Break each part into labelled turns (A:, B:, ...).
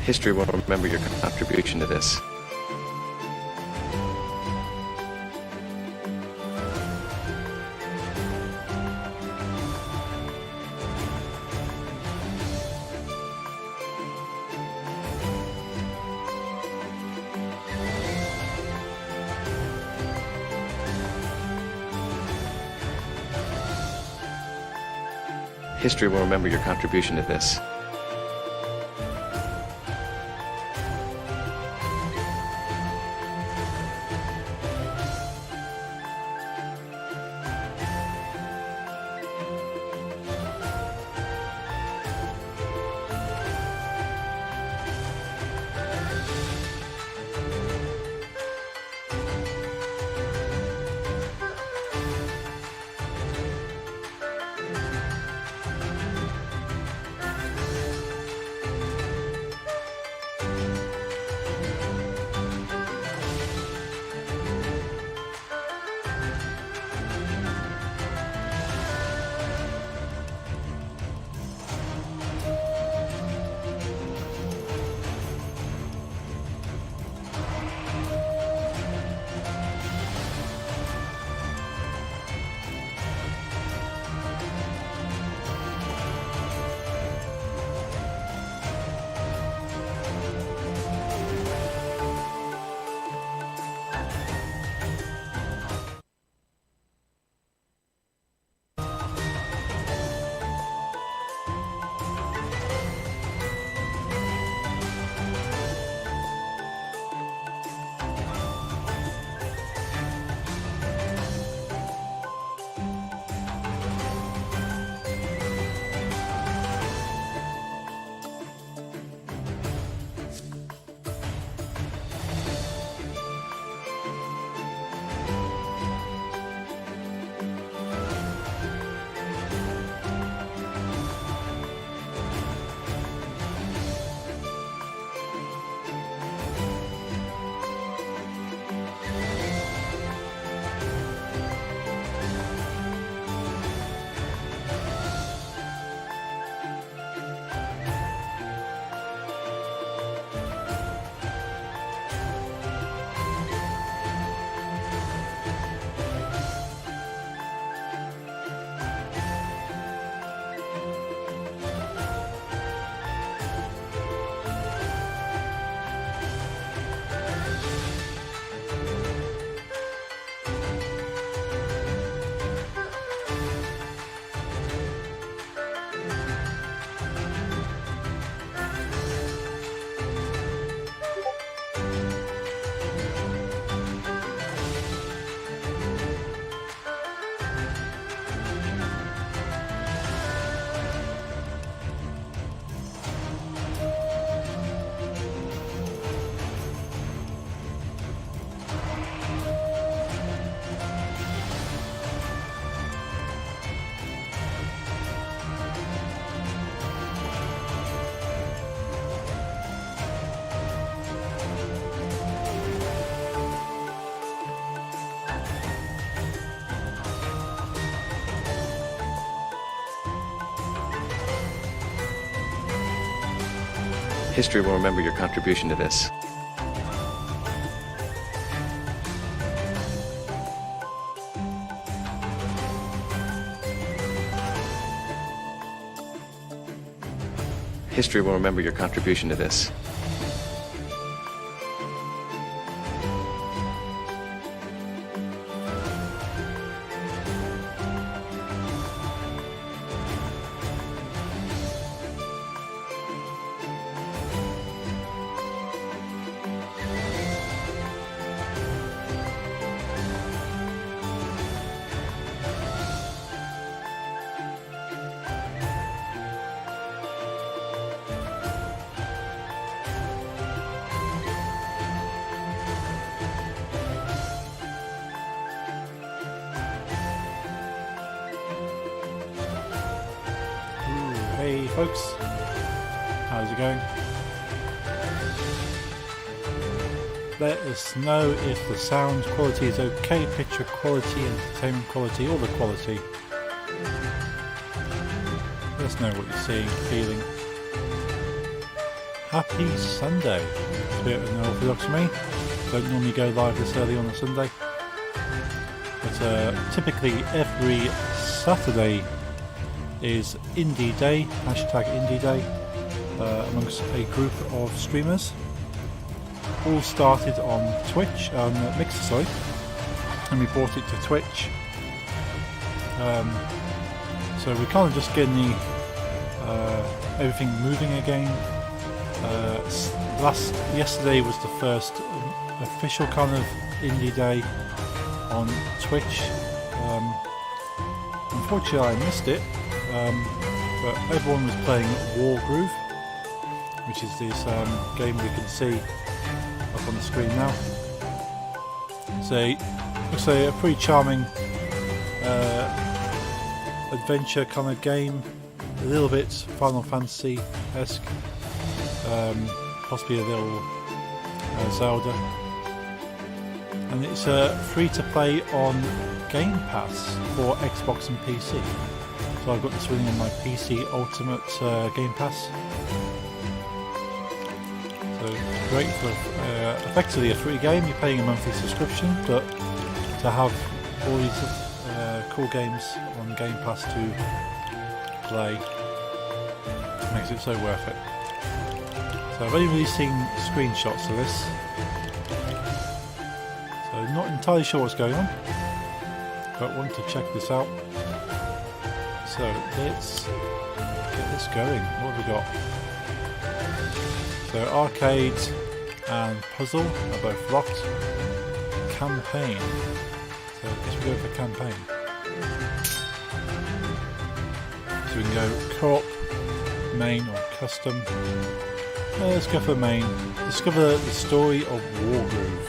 A: History will remember your contribution to this. History will remember your contribution to this. History will remember your contribution to this. History will remember your contribution to this.
B: Hey folks, how's it going? Let us know if the sound quality is okay, picture quality, entertainment quality, all the quality. Let us know what you're seeing, feeling. happy Sunday. It's a bit unorthodox for me. Don't normally go live this early on a Sunday. But typically every Saturday is Indie Day, hashtag Indie Day, amongst a group of streamers. All started on Twitch, on Mixer, sorry, and we brought it to Twitch. So we're kind of just getting the everything moving again. Yesterday was the first official kind of Indie Day on Twitch. Unfortunately I missed it, but everyone was playing Wargroove, which is this game we can see up on the screen now. It's a pretty charming adventure kind of game, a little bit Final Fantasy-esque, possibly a little Zelda, and it's free to play on Game Pass for Xbox and PC. So I've got this running on my PC Ultimate Game Pass. So great for effectively a free game. You're paying a monthly subscription, but to have all these cool games on Game Pass to play makes it so worth it. So I've only really seen screenshots of this, so not entirely sure what's going on, but want to check this out. So let's get this going. What have we got? So arcade and puzzle are both locked. Campaign. So I guess we go for campaign. So we can go co-op, main or custom. Let's go for main. Discover the story of Wargroove.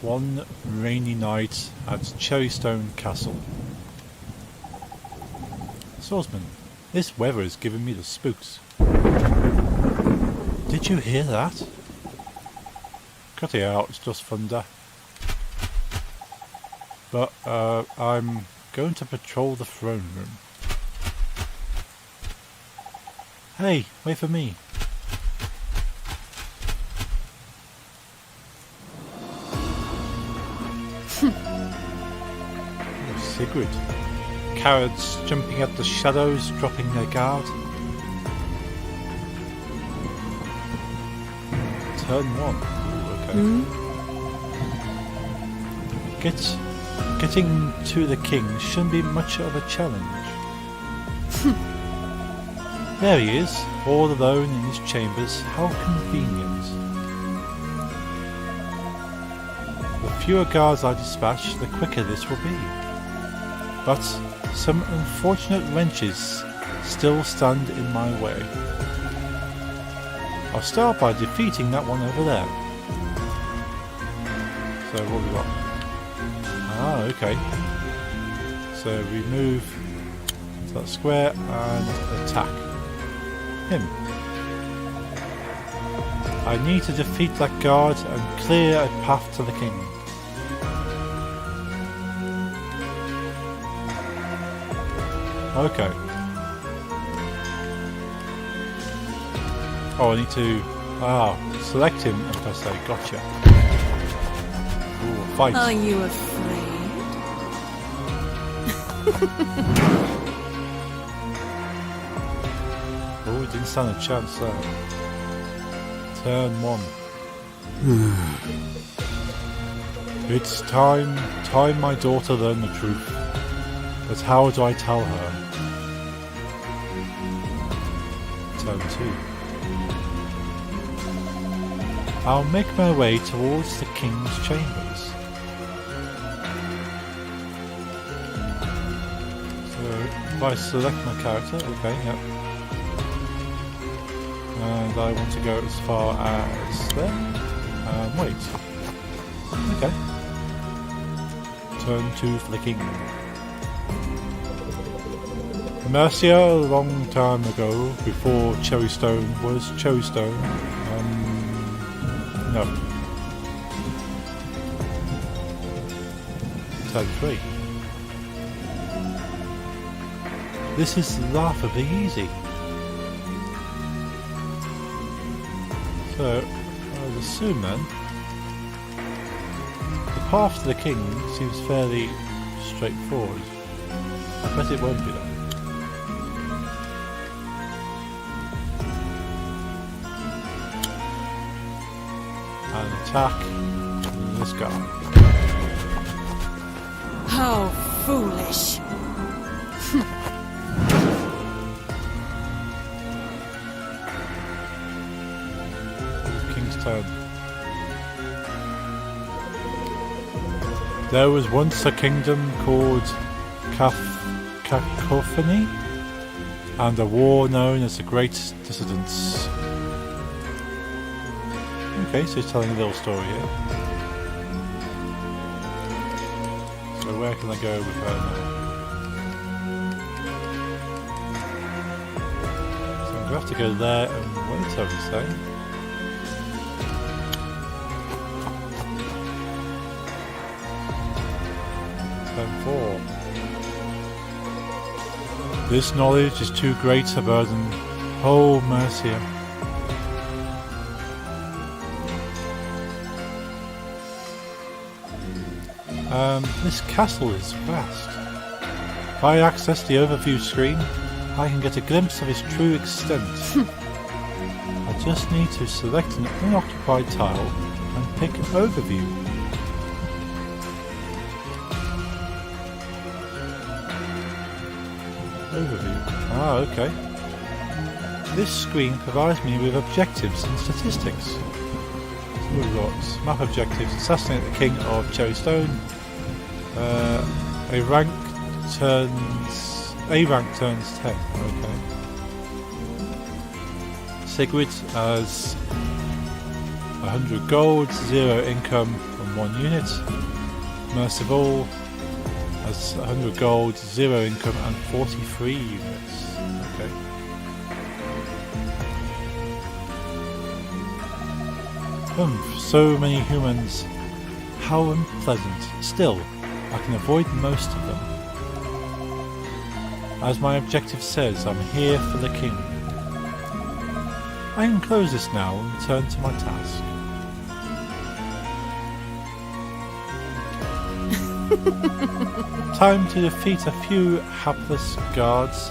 B: One rainy night at Cherrystone Castle. Swordsman, this weather is giving me the spooks. Did you hear that? Cut it out, it's just thunder. But I'm going to patrol the throne room. Hey, wait for me. Oh, Sigrid. Carrots jumping at the shadows, dropping their guard. Turn 1. Ooh, okay. Getting to the king shouldn't be much of a challenge. There he is, all alone in his chambers. How convenient. The fewer guards I dispatch, the quicker this will be. But some unfortunate wrenches still stand in my way. I'll start by defeating that one over there. So what have we got? Ah, okay. So we move to that square and attack him. I need to defeat that guard and clear a path to the king. Okay. Oh, I need to select him and press A. Gotcha. Ooh, fight.
C: Are you afraid?
B: Oh, it didn't stand a chance there. Turn 1. It's time my daughter learn the truth. But how do I tell her? Turn 2. I'll make my way towards the king's chambers. So if I select my character, okay, yep. And I want to go as far as there. Wait. Okay. Turn 2 for the king. Mercia, a long time ago, before Cherrystone was Cherrystone. No. Turn 3. This is laughably easy. So, I would assume then, the path to the king seems fairly straightforward. I bet it won't be though. And attack this guy.
C: How foolish.
B: King's turn. There was once a kingdom called Cacophony, and a war known as the Great Dissidence. Okay, so he's telling a little story here. So where can I go with her now? So I'm going to have to go there and wait, I would say. Turn 4. This knowledge is too great a burden. Oh, Mercia. This castle is vast. If I access the overview screen, I can get a glimpse of its true extent. I just need to select an unoccupied tile and pick overview. Overview. Ah, okay. This screen provides me with objectives and statistics. So we've got map objectives: assassinate the king of Cherrystone. A rank turns 10. Okay. Sigrid as 100 gold, 0 income, and 1 unit. Merciful as 100 gold, 0 income, and 43 units. Okay. So many humans. How unpleasant. Still, I can avoid most of them. As my objective says, I'm here for the king. I can close this now and return to my task. Time to defeat a few hapless guards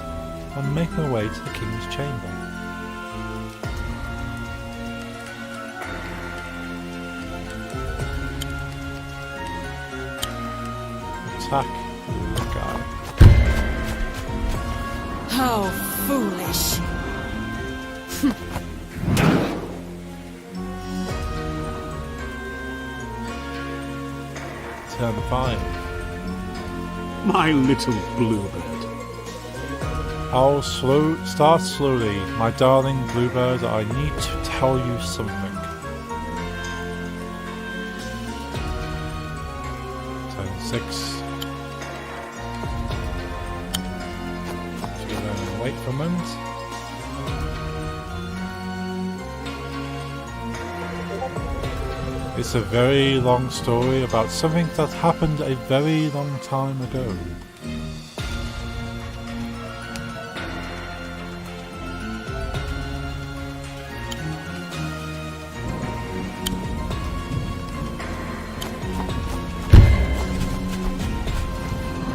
B: and make my way to the king's chamber. Attack the guy.
C: How foolish.
B: Turn 5.
D: My little bluebird.
B: I'll start slowly, my darling bluebird. I need to tell you something. Turn 6. Wait for a moment. It's a very long story about something that happened a very long time ago.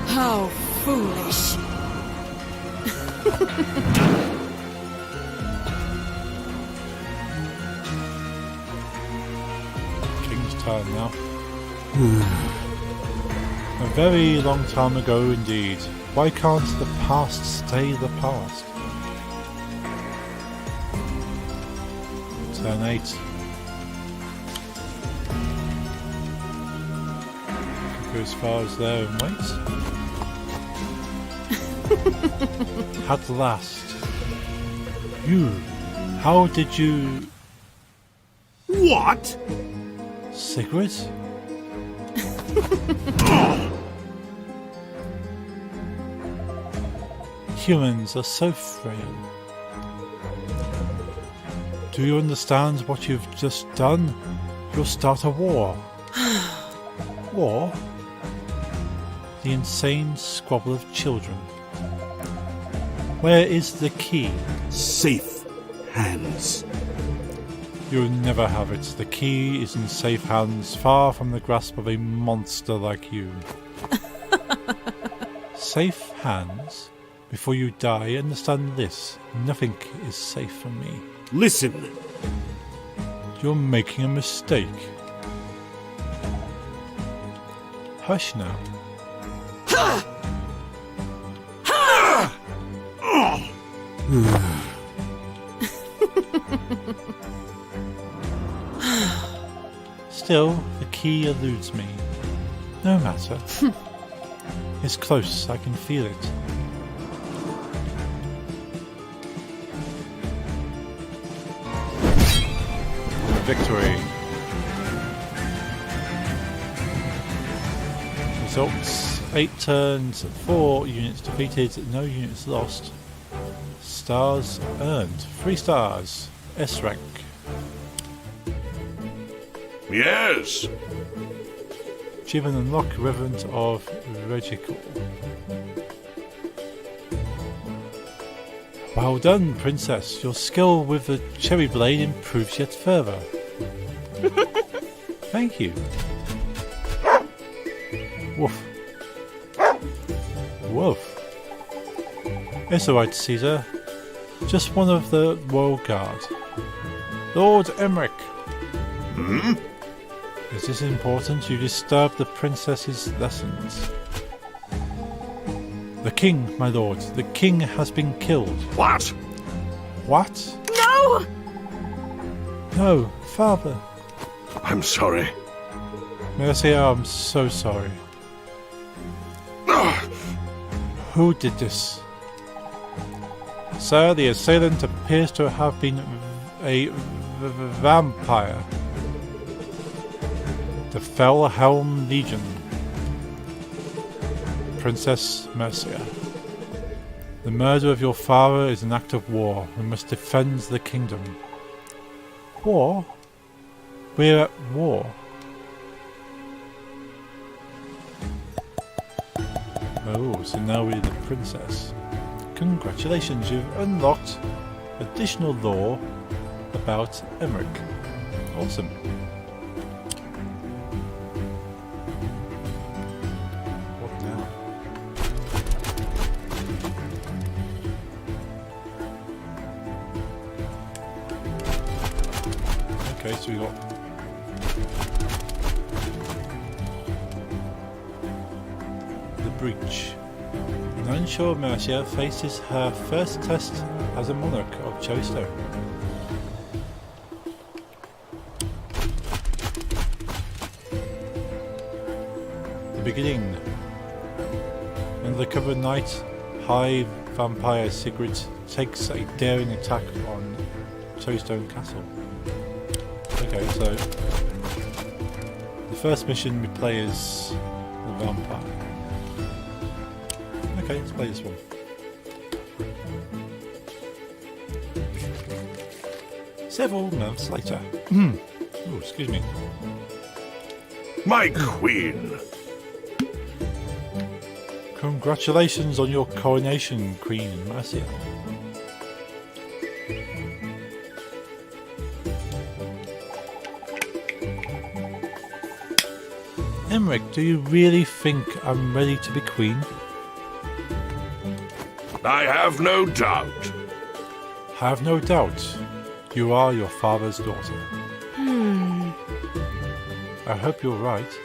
C: How foolish.
B: King's turn now. A very long time ago indeed. Why can't the past stay the past? Turn 8. Could go as far as there and wait. At last. You. How did you...
D: What?
B: Sigrid? Humans are so frail. Do you understand what you've just done? You'll start a war. War? The insane squabble of children. Where is the key?
D: Safe hands.
B: You'll never have it. The key is in safe hands, far from the grasp of a monster like you. Safe hands? Before you die, understand this. Nothing is safe from me.
D: Listen.
B: You're making a mistake. Hush now. Still, the key eludes me. No matter. It's close, I can feel it. Victory. Results: 8 turns, 4 units defeated, no units lost. Stars earned: 3 stars. S rank.
E: Yes.
B: Achievement unlock: Reverend of Regical. Well done, Princess. Your skill with the cherry blade improves yet further. Thank you. Woof. Woof. It's alright, Caesar. Just one of the Royal Guard. Lord Emmerich.
E: Hmm?
B: Is this important? You disturbed the princess's lessons. The king, my lord. The king has been killed.
E: What?
B: What?
C: No!
B: No, father.
E: I'm sorry.
B: Mercia, I'm so sorry. Who did this? Sir, the assailant appears to have been a vampire. The Fellhelm Legion. Princess Mercia. The murder of your father is an act of war. We must defend the kingdom. War? We're at war. Oh, so now we're the princess. Congratulations, you've unlocked additional lore about Emmerich. Awesome. What now? Okay, so we got the breach. An unsure Mercia faces her first test as a monarch of Cherrystone. The beginning. Under the cover of night, High Vampire Sigrid takes a daring attack on Cherrystone Castle. Okay, so the first mission we play is the vampire. Okay, let's play this one. Several months later. Oh, excuse me.
E: My queen.
B: Congratulations on your coronation, Queen Mercia. Emmerich, do you really think I'm ready to be queen?
E: I have no doubt.
B: Have no doubt. You are your father's daughter. I hope you're right.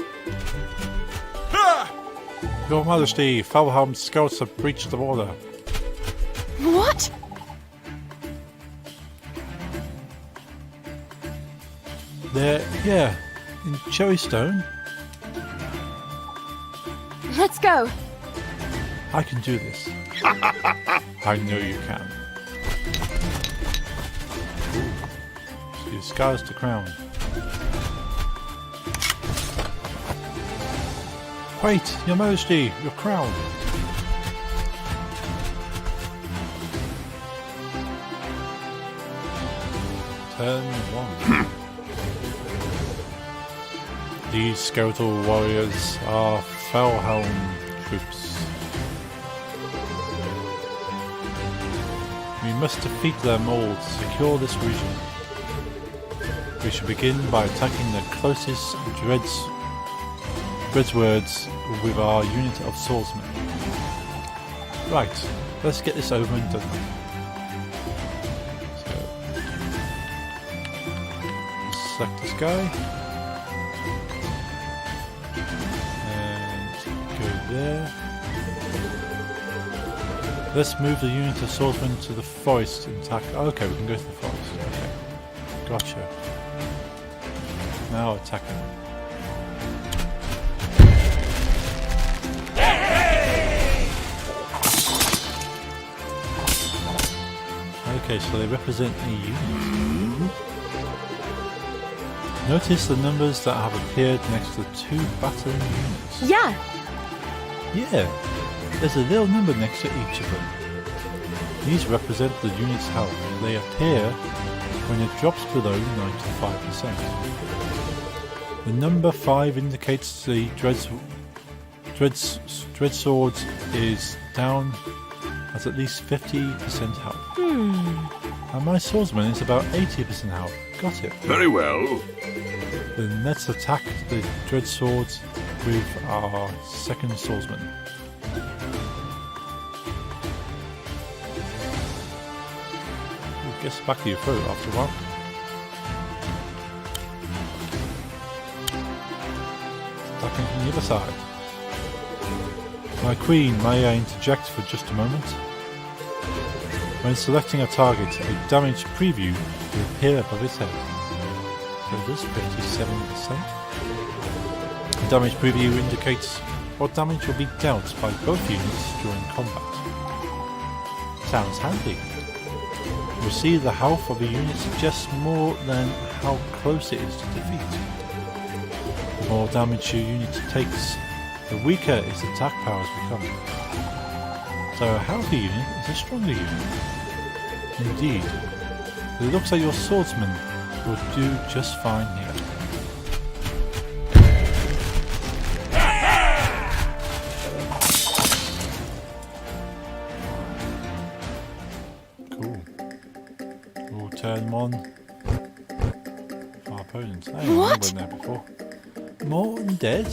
B: Your Majesty, Fellhelm scouts have breached the border.
C: What?
B: They're here, in Cherrystone.
C: Let's go.
B: I can do this. I know you can. Ooh. She disguised the crown. Wait, Your Majesty, your crown. Turn 1. These skeletal warriors are Fellhelm troops. must defeat them all to secure this region. We should begin by attacking the closest Dreadswords with our unit of swordsmen. Right, let's get this over and done with. So, select this guy. And go there. Let's move the unit of swordsmen to the forest and attack. Oh, okay, we can go to the forest. Okay, gotcha. Now attack him. Okay, so they represent a unit. Notice the numbers that have appeared next to the 2 battling units.
C: Yeah.
B: Yeah, there's a little number next to each of them. These represent the unit's health. They appear when it drops below 95%. The number 5 indicates the Dreadsword is down at least 50% health. And my swordsman is about 80% health. Got it.
E: Very well.
B: Then let's attack the Dreadswords with our second swordsman. It gets back to your throat after a while. Attacking from the other side. My queen, may I interject for just a moment? When selecting a target, a damage preview will appear above its head. So it does 57%. The damage preview indicates what damage will be dealt by both units during combat. Sounds handy. You see, the health of a unit suggests more than how close it is to defeat. The more damage your unit takes, the weaker its attack powers become. So a healthy unit is a stronger unit. Indeed, it looks like your swordsman will do just fine here. Cool. We'll turn them on our opponents. Hey,
C: What?
B: I went there before. More undead?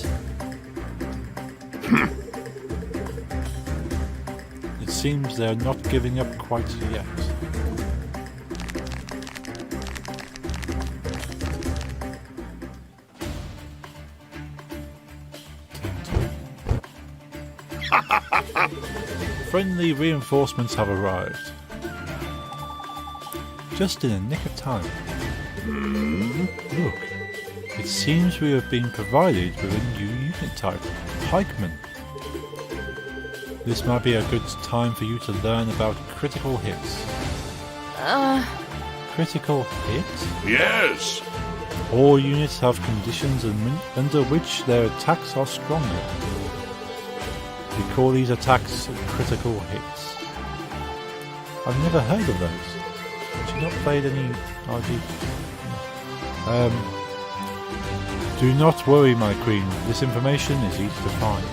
B: It seems they're not giving up quite yet. Friendly reinforcements have arrived. Just in the nick of time. Look, it seems we have been provided with a new unit type, Pikeman. This might be a good time for you to learn about critical hits. Critical hits?
E: Yes.
B: All units have conditions under which their attacks are stronger. We call these attacks critical hits. I've never heard of those. She's not played any RD. Do not worry, my queen. This information is easy to find.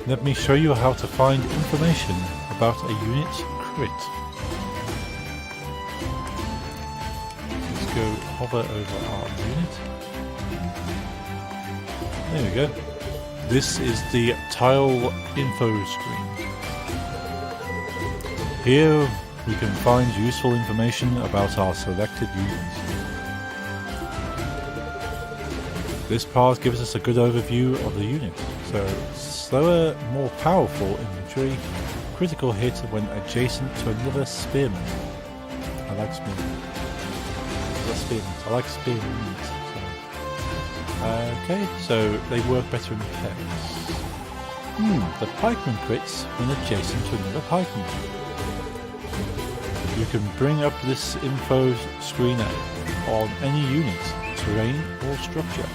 B: Let me show you how to find information about a unit's crit. Let's go hover over our unit. There we go. This is the tile info screen. Here we can find useful information about our selected unit. This part gives us a good overview of the unit. So, slower, more powerful infantry, critical hit when adjacent to another spearman. I like spearmen. I like spearmen. Okay, so they work better in pairs. The pikeman crits when adjacent to another pikeman. You can bring up this info screen on any unit, terrain or structure.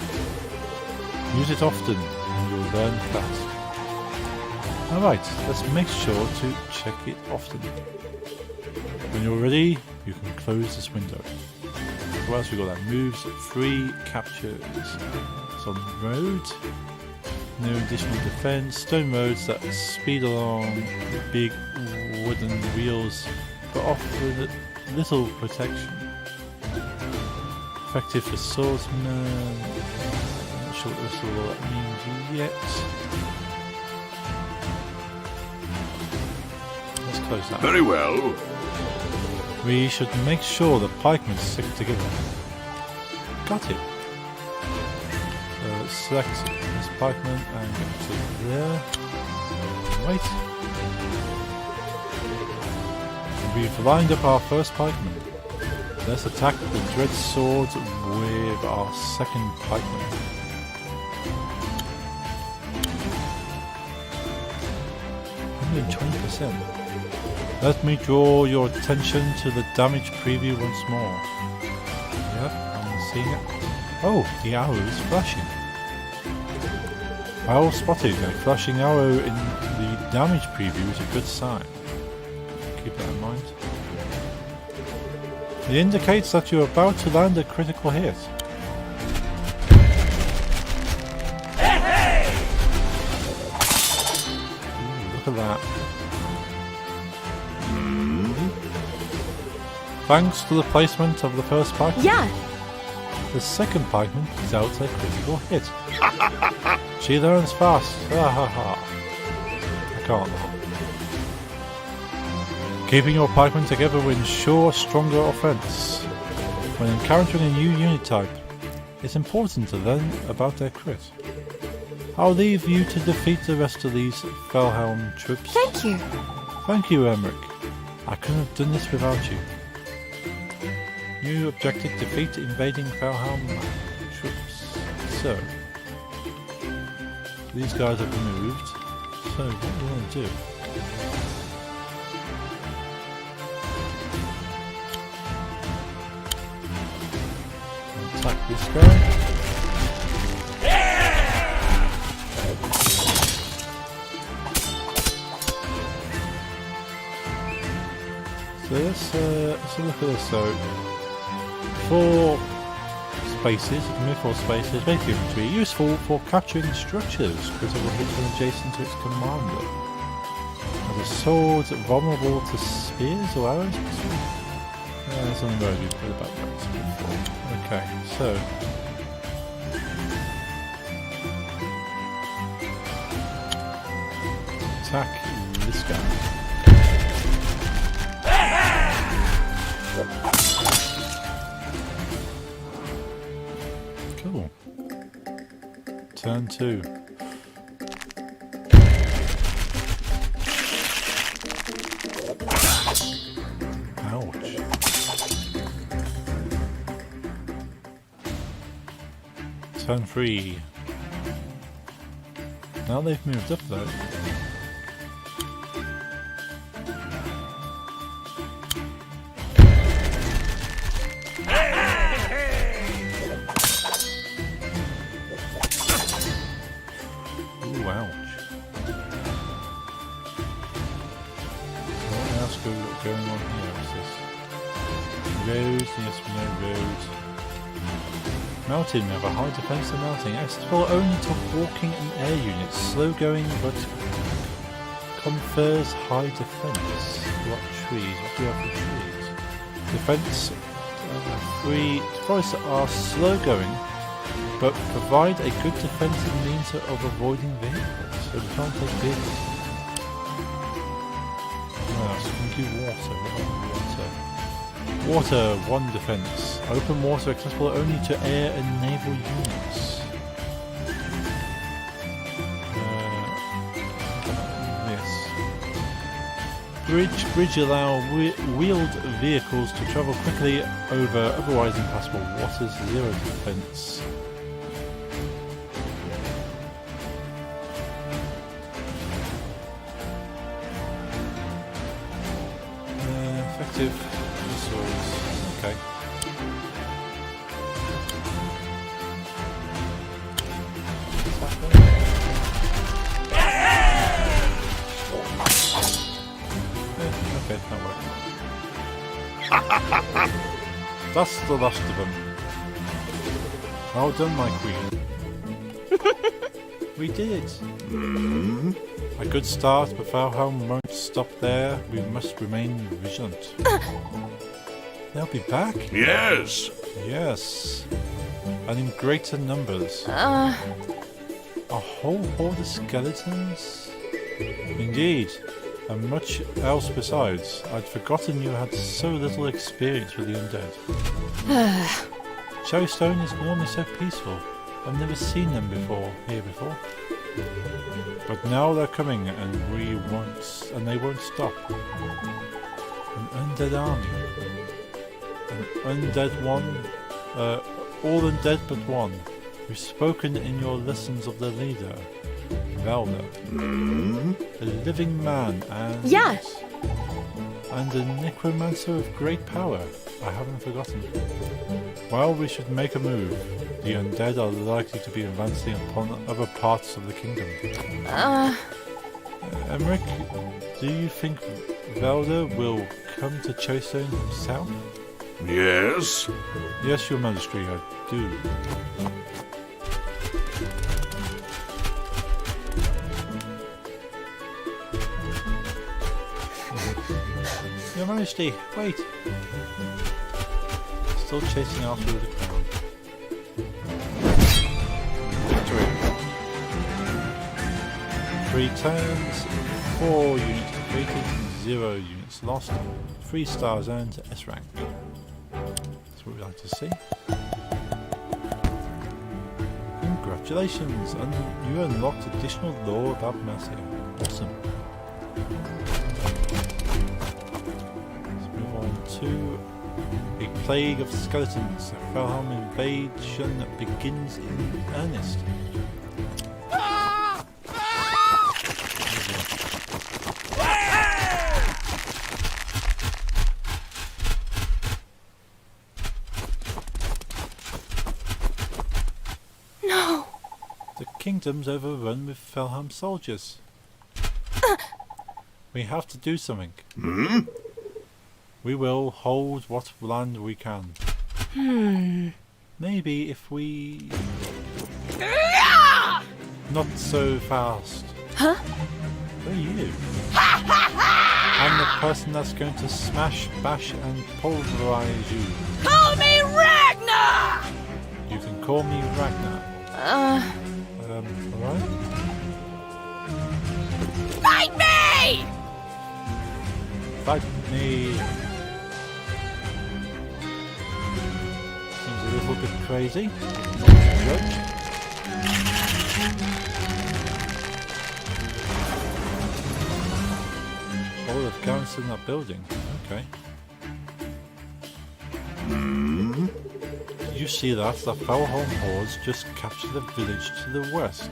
B: Use it often and you'll learn fast. Alright, let's make sure to check it often. When you're ready, you can close this window. What else we got? That moves, free captures. Some roads, no additional defense, stone roads that speed along, big wooden wheels but offer little protection. Effective for swordsmen. Not sure what this all means yet. Let's close that.
E: Very well.
B: We should make sure the pikemen stick together. Got it. So let's select this pikeman and go to there. Right. We've lined up our first pikeman. Let's attack the dread swords with our second pikeman. Only 20%. Let me draw your attention to the damage preview once more. Yep, I'm seeing it. Oh, the arrow is flashing. Well spotted. A flashing arrow in the damage preview is a good sign. Keep that in mind. It indicates that you're about to land a critical hit. Ooh, look at that. Thanks to the placement of the first pikeman,
C: Yeah.
B: the second pikeman is out a critical hit. She learns fast. Ha ha ha. I can't laugh. Keeping your pikemen together will ensure stronger offense. When encountering a new unit type, it's important to learn about their crit. I'll leave you to defeat the rest of these Felhelm troops.
C: Thank you.
B: Thank you, Emmerich. I couldn't have done this without you. New objective: defeat invading Felhelm troops. So, these guys have moved. So, what do we want to do? Attack this guy. So let's look at this. So 4 spaces, you can move 4 spaces, basically infantry, useful for capturing structures, critical hits when adjacent to its commander. Are the swords vulnerable to spears or arrows? Something very good for the background. Okay, so attack this guy. Cool. Turn 2. Ouch. Turn 3. Now they've moved up though. Ooh, ouch. What else going on here? What's this? Roads, yes, we know roads. Mountain, we have a high defense of mounting. Accessible only to walking and air units. Slow going, but confers high defense. What trees? What do we have for trees? Defense. 3 forests are slow going, but provide a good defensive means of avoiding vehicles. So we can't take vehicles. No, stinky water. What about water? Water, 1 defense. Open water accessible only to air and naval units. Yes. Bridge allow wheeled vehicles to travel quickly over otherwise impassable waters. 0 defense. Effective. Okay. Okay, that worked. That's the last of them. Well done, my queen. We did it. A good start, but Felhelm won't stop there. We must remain vigilant. They'll be back?
E: Yes.
B: Yes. And in greater numbers. A whole horde of skeletons? Indeed. And much else besides. I'd forgotten you had so little experience with the undead. Cherrystone is normally so peaceful. I've never seen them here before. But now they're coming and they won't stop. An undead army. An undead one. All undead but one. We've spoken in your lessons of the leader. Velda. A living man and...
C: Yes.
B: And a necromancer of great power. I haven't forgotten. Well, we should make a move. The undead are likely to be advancing upon other parts of the kingdom. Emmerich, do you think Velda will come to Cherrystone himself?
E: Yes.
B: Yes, your majesty, I do. Your majesty, wait! Still chasing after the crown. Victory! 3 turns, 4 units defeated, 0 units lost, 3 stars earned to S rank. That's what we like to see. Congratulations! You unlocked additional lore about Mercia. Awesome. Let's move on to a plague of skeletons. The Felhelm invasion begins in earnest.
C: No.
B: The kingdom's overrun with Felhelm soldiers. We have to do something. We will hold what land we can. Maybe if we... Not so fast.
C: Huh?
B: Who are you? I'm the person that's going to smash, bash and pulverize you.
C: Call me Ragnar!
B: You can call me Ragnar. Alright?
C: Fight me!
B: Fight me! Seems a little bit crazy. Judge. All of garrison that building. Okay. You see that? The Felhelm hordes just captured the village to the west.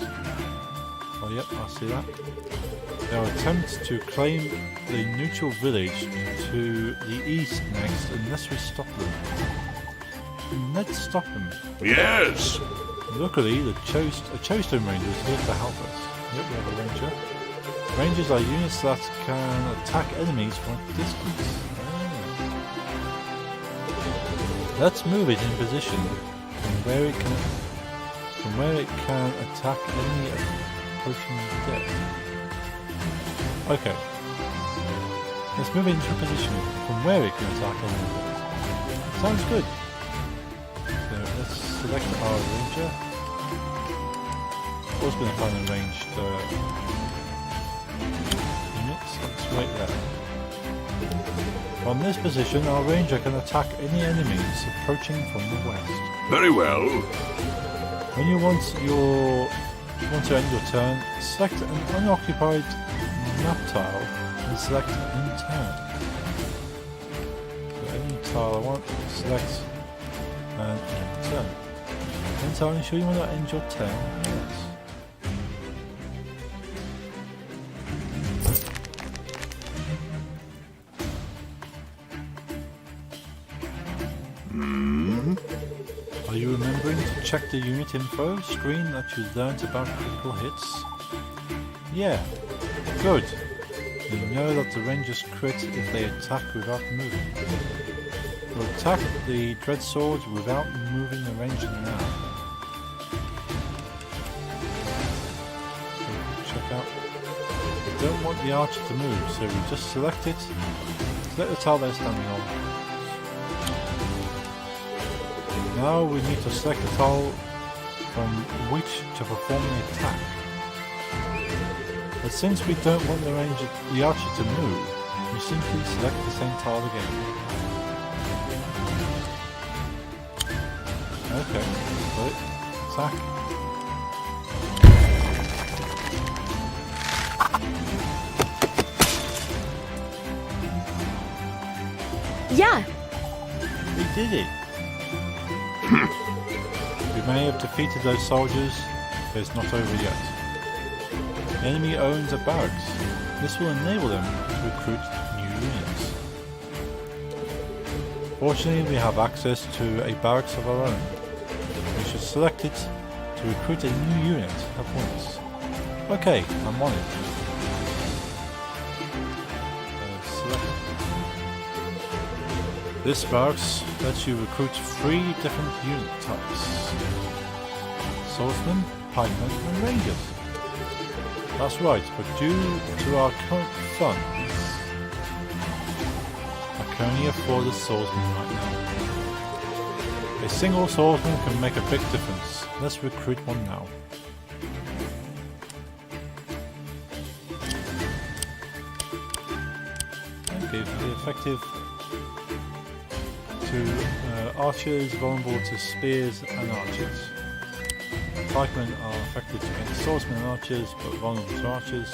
B: Oh yep, I see that. They'll attempt to claim the neutral village to the east next unless we stop them. Let's stop them.
E: Yes.
B: Luckily, the Cherrystone Ranger is here to help us. Yep, we have a ranger. Rangers are units that can attack enemies from a distance. Let's move it in position from where it can attack enemy approaching death. Okay. Let's move it into position from where it can attack enemy death. Sounds good. So let's select our ranger. Of course, going to find a ranged units. That's right there. From this position, our ranger can attack any enemies approaching from the west.
E: Very well.
B: When you want to end your turn, select an unoccupied map tile and select End Turn. So any tile I want, select and End Turn. End Turn, are you sure you want to end your turn? Yes. Are you remembering to check the unit info screen that you learnt about critical hits? Yeah, good. You know that the Rangers crit if they attack without moving. We'll attack the Dread Sword without moving the Ranger now. Check out. don't want the archer to move, so we just select it. Select the tile they're standing on. Now we need to select the tile from which to perform the attack. But since we don't want the archer to move, we simply select the same tile again. Okay, got it. Attack.
C: Yeah.
B: We did it! We may have defeated those soldiers, but it's not over yet. The enemy owns a barracks. This will enable them to recruit new units. Fortunately, we have access to a barracks of our own. We should select it to recruit a new unit at once. Okay, I'm on it. Select. This barracks lets you recruit 3 different unit types: swordsmen, pikemen, and rangers. That's right, but due to our current funds, I can only afford a swordsman right now. A single swordsman can make a big difference. Let's recruit one now. Okay, very effective to archers, vulnerable to spears and archers. Pikemen are effective against swordsmen and archers, but vulnerable to archers.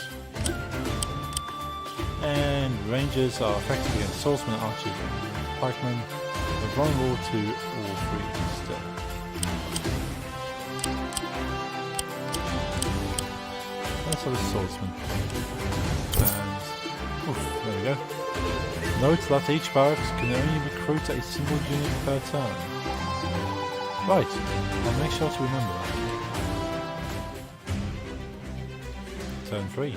B: And rangers are effective against swordsmen, archers, and pikemen, but vulnerable to all 3 still. Let's have a swordsman. And oof, there we go. Note that each barracks can only recruit a single unit per turn. Right, I'll make sure to remember that. Turn 3.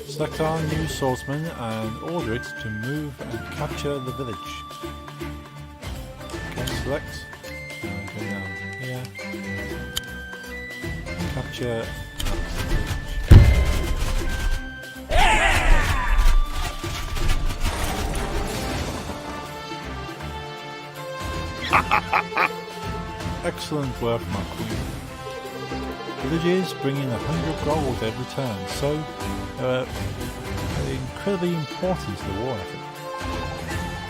B: Select our new swordsman and order it to move and capture the village. Okay, select and go down here. Capture the village. Excellent work, my queen. Villages bring in 100 gold every turn, so they're incredibly important to the war effort.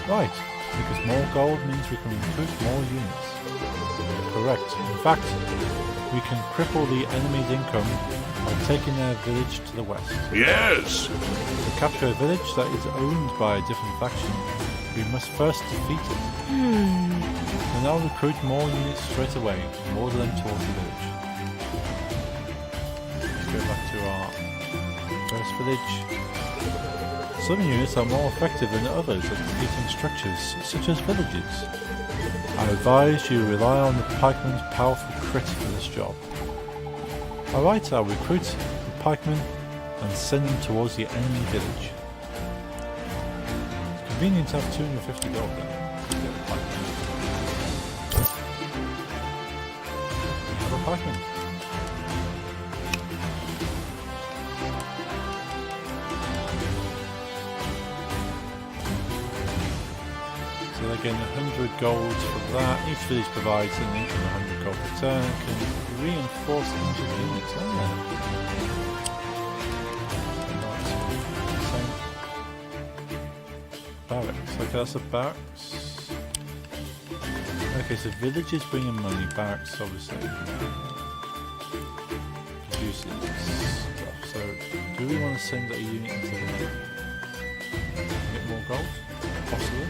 B: Right, because more gold means we can recruit more units. Correct. In fact, we can cripple the enemy's income by taking their village to the west.
E: Yes!
B: To capture a village that is owned by a different faction, we must first defeat it. And I'll recruit more units straight away and order them towards the village. Let's go back to our first village. Some units are more effective than others at defeating structures, such as villages. I advise you rely on the pikeman's powerful crit for this job. Alright, I'll recruit the pikemen and send them towards the enemy village. It's convenient to have 250 gold there. Pikemen. So they're getting 100 gold for that. Each village provides an income of 100 gold per turn and can reinforce injured units. Barracks. Okay, that's a barracks. Okay, so villages bring in money, barracks obviously produces stuff. So, do we want to send a unit into the get more gold? Possibly.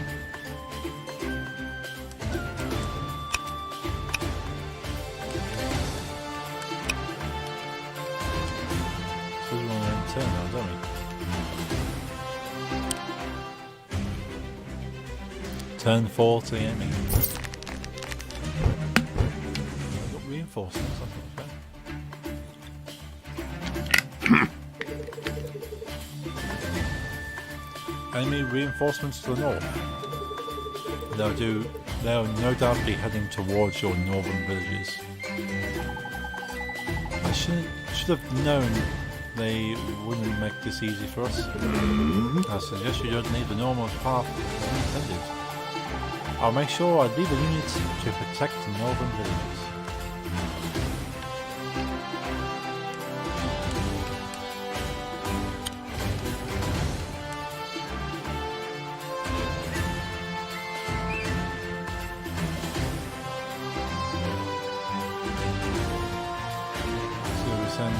B: Suppose we want to end turn now, don't we? Turn 4 to the enemy. Reinforcements, that's not fair. Enemy reinforcements to the north. They'll do they'll no doubt be heading towards your northern villages. I should have known they wouldn't make this easy for us. I suggest you don't need the normal path as intended. I'll make sure I leave the units to protect the northern villages. So we send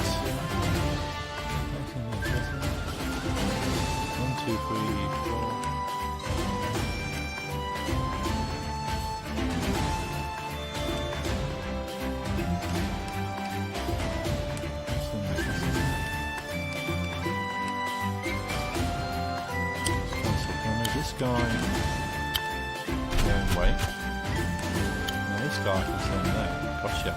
B: 1, 2, 3, 4. This guy going wait. Now this guy can send there. Gotcha.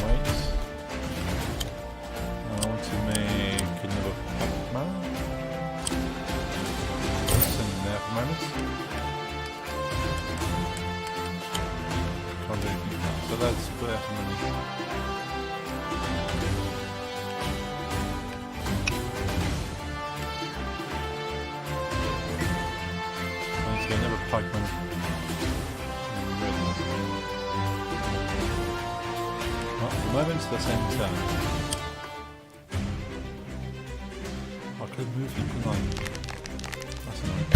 B: Wait. I want to make another Pac-Man. Send him there for moments. Can't do anything now. So let's put out some money. Pac-Man. Well, at the moment, that's end turn. I could move him, couldn't I? That's annoying.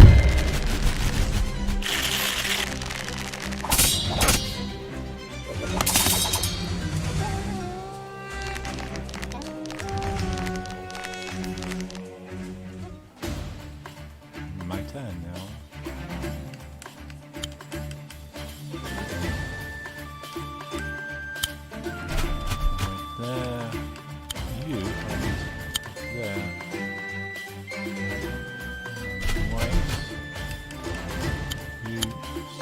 B: My turn now.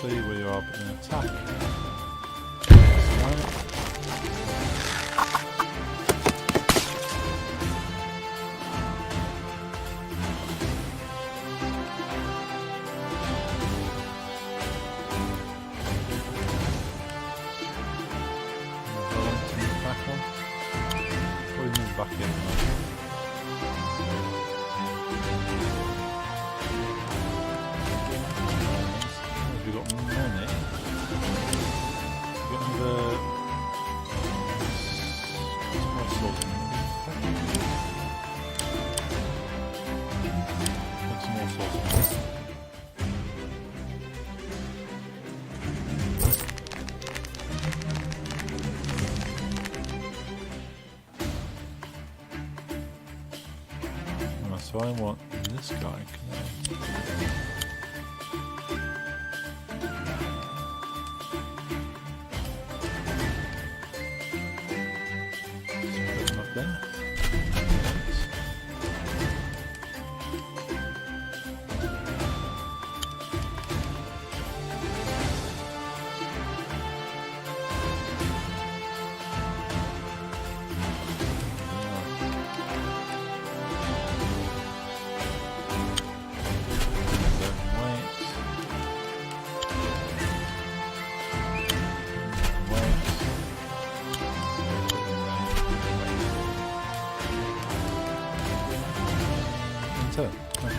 B: See where you are, but then attack. Probably move back in. We've got money. We've got another small salt. Put some more salt in this. So I want this guy. There. Okay.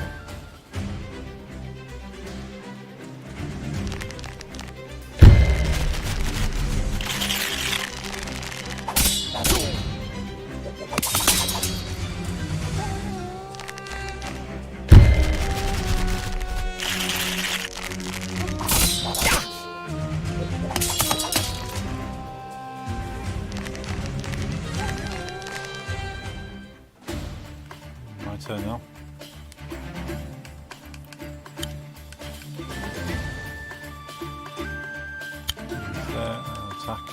B: My turn now. Attack.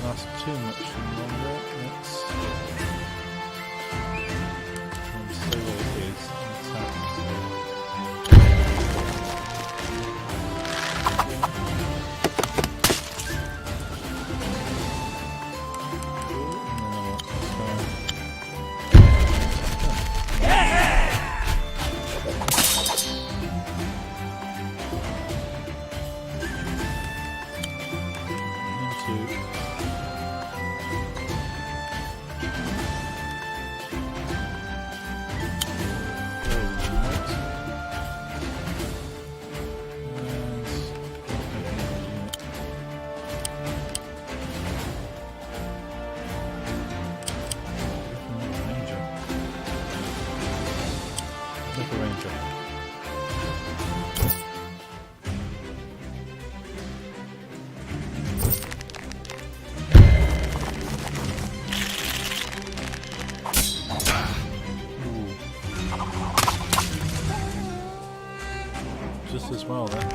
B: last too much longer. Let's see what it is. Attack. Just as well then.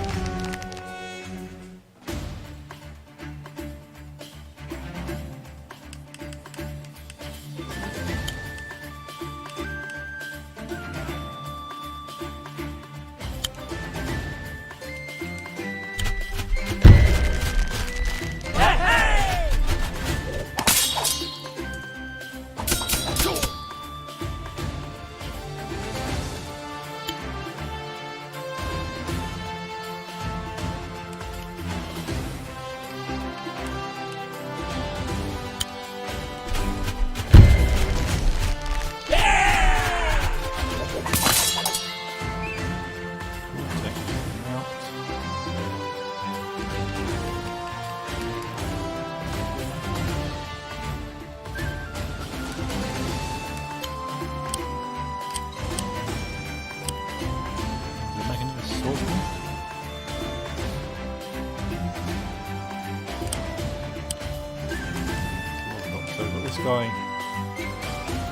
B: Guy.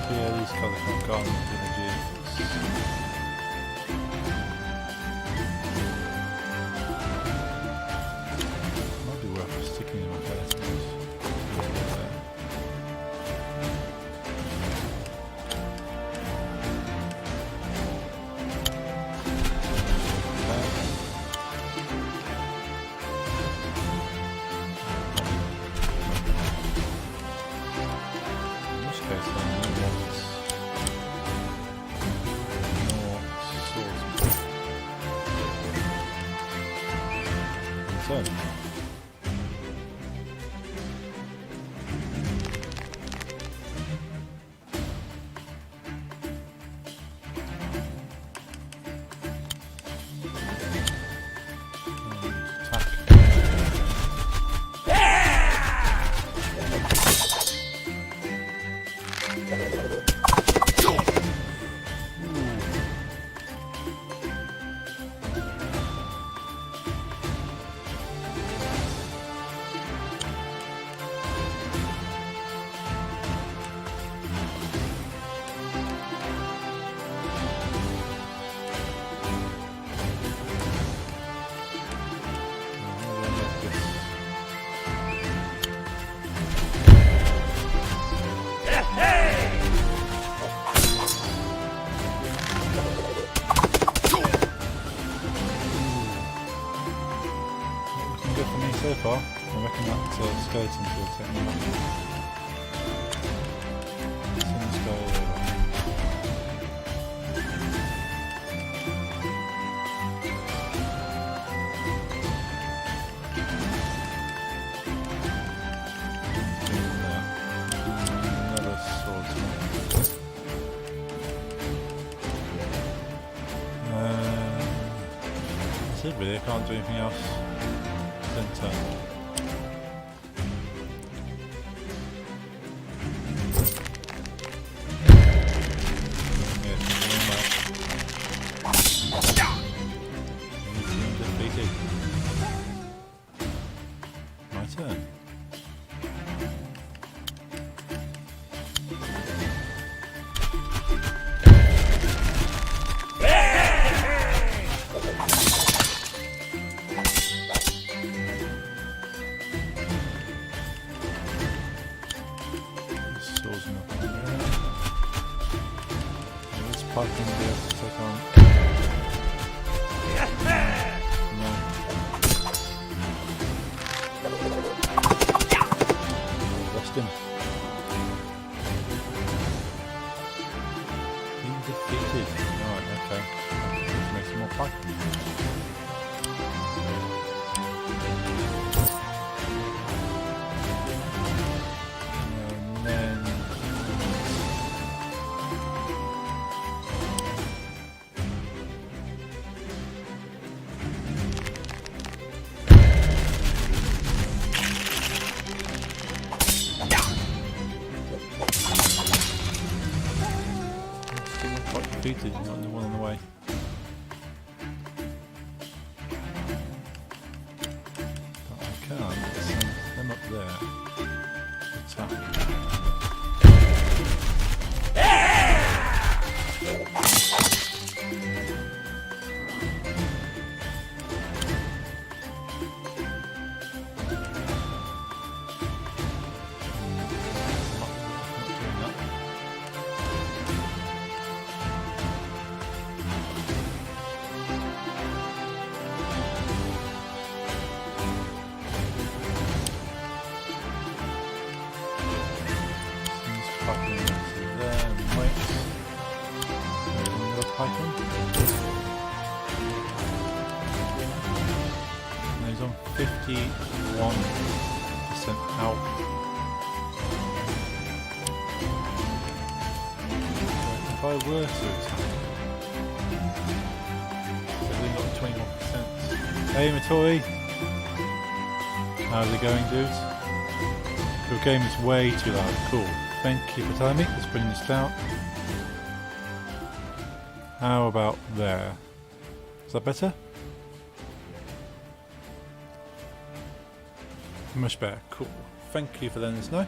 B: Yeah, these colours have gone energy. Might be worth sticking in my face. So far, I reckon that skeleton will take me on. Let's go over. Another swordsman. That's it really, I can't do anything else. Turn. Defeated. My turn. Python be able to take on? No. Lost him. Being defeated. Right, okay. Let's make some more Python. And then quite defeated, not the one on the way. But I can't send them up there. Attack. Not doing that. Seems Python is there, right. Another Python. And he's on 51% health. If I were to attack, I've only got 21%. Hey Matori! How's it going, dudes? Your game is way too loud. Cool. Thank you for telling me. Let's bring this down. How about there? Is that better? Much better. Cool. Thank you for letting us know.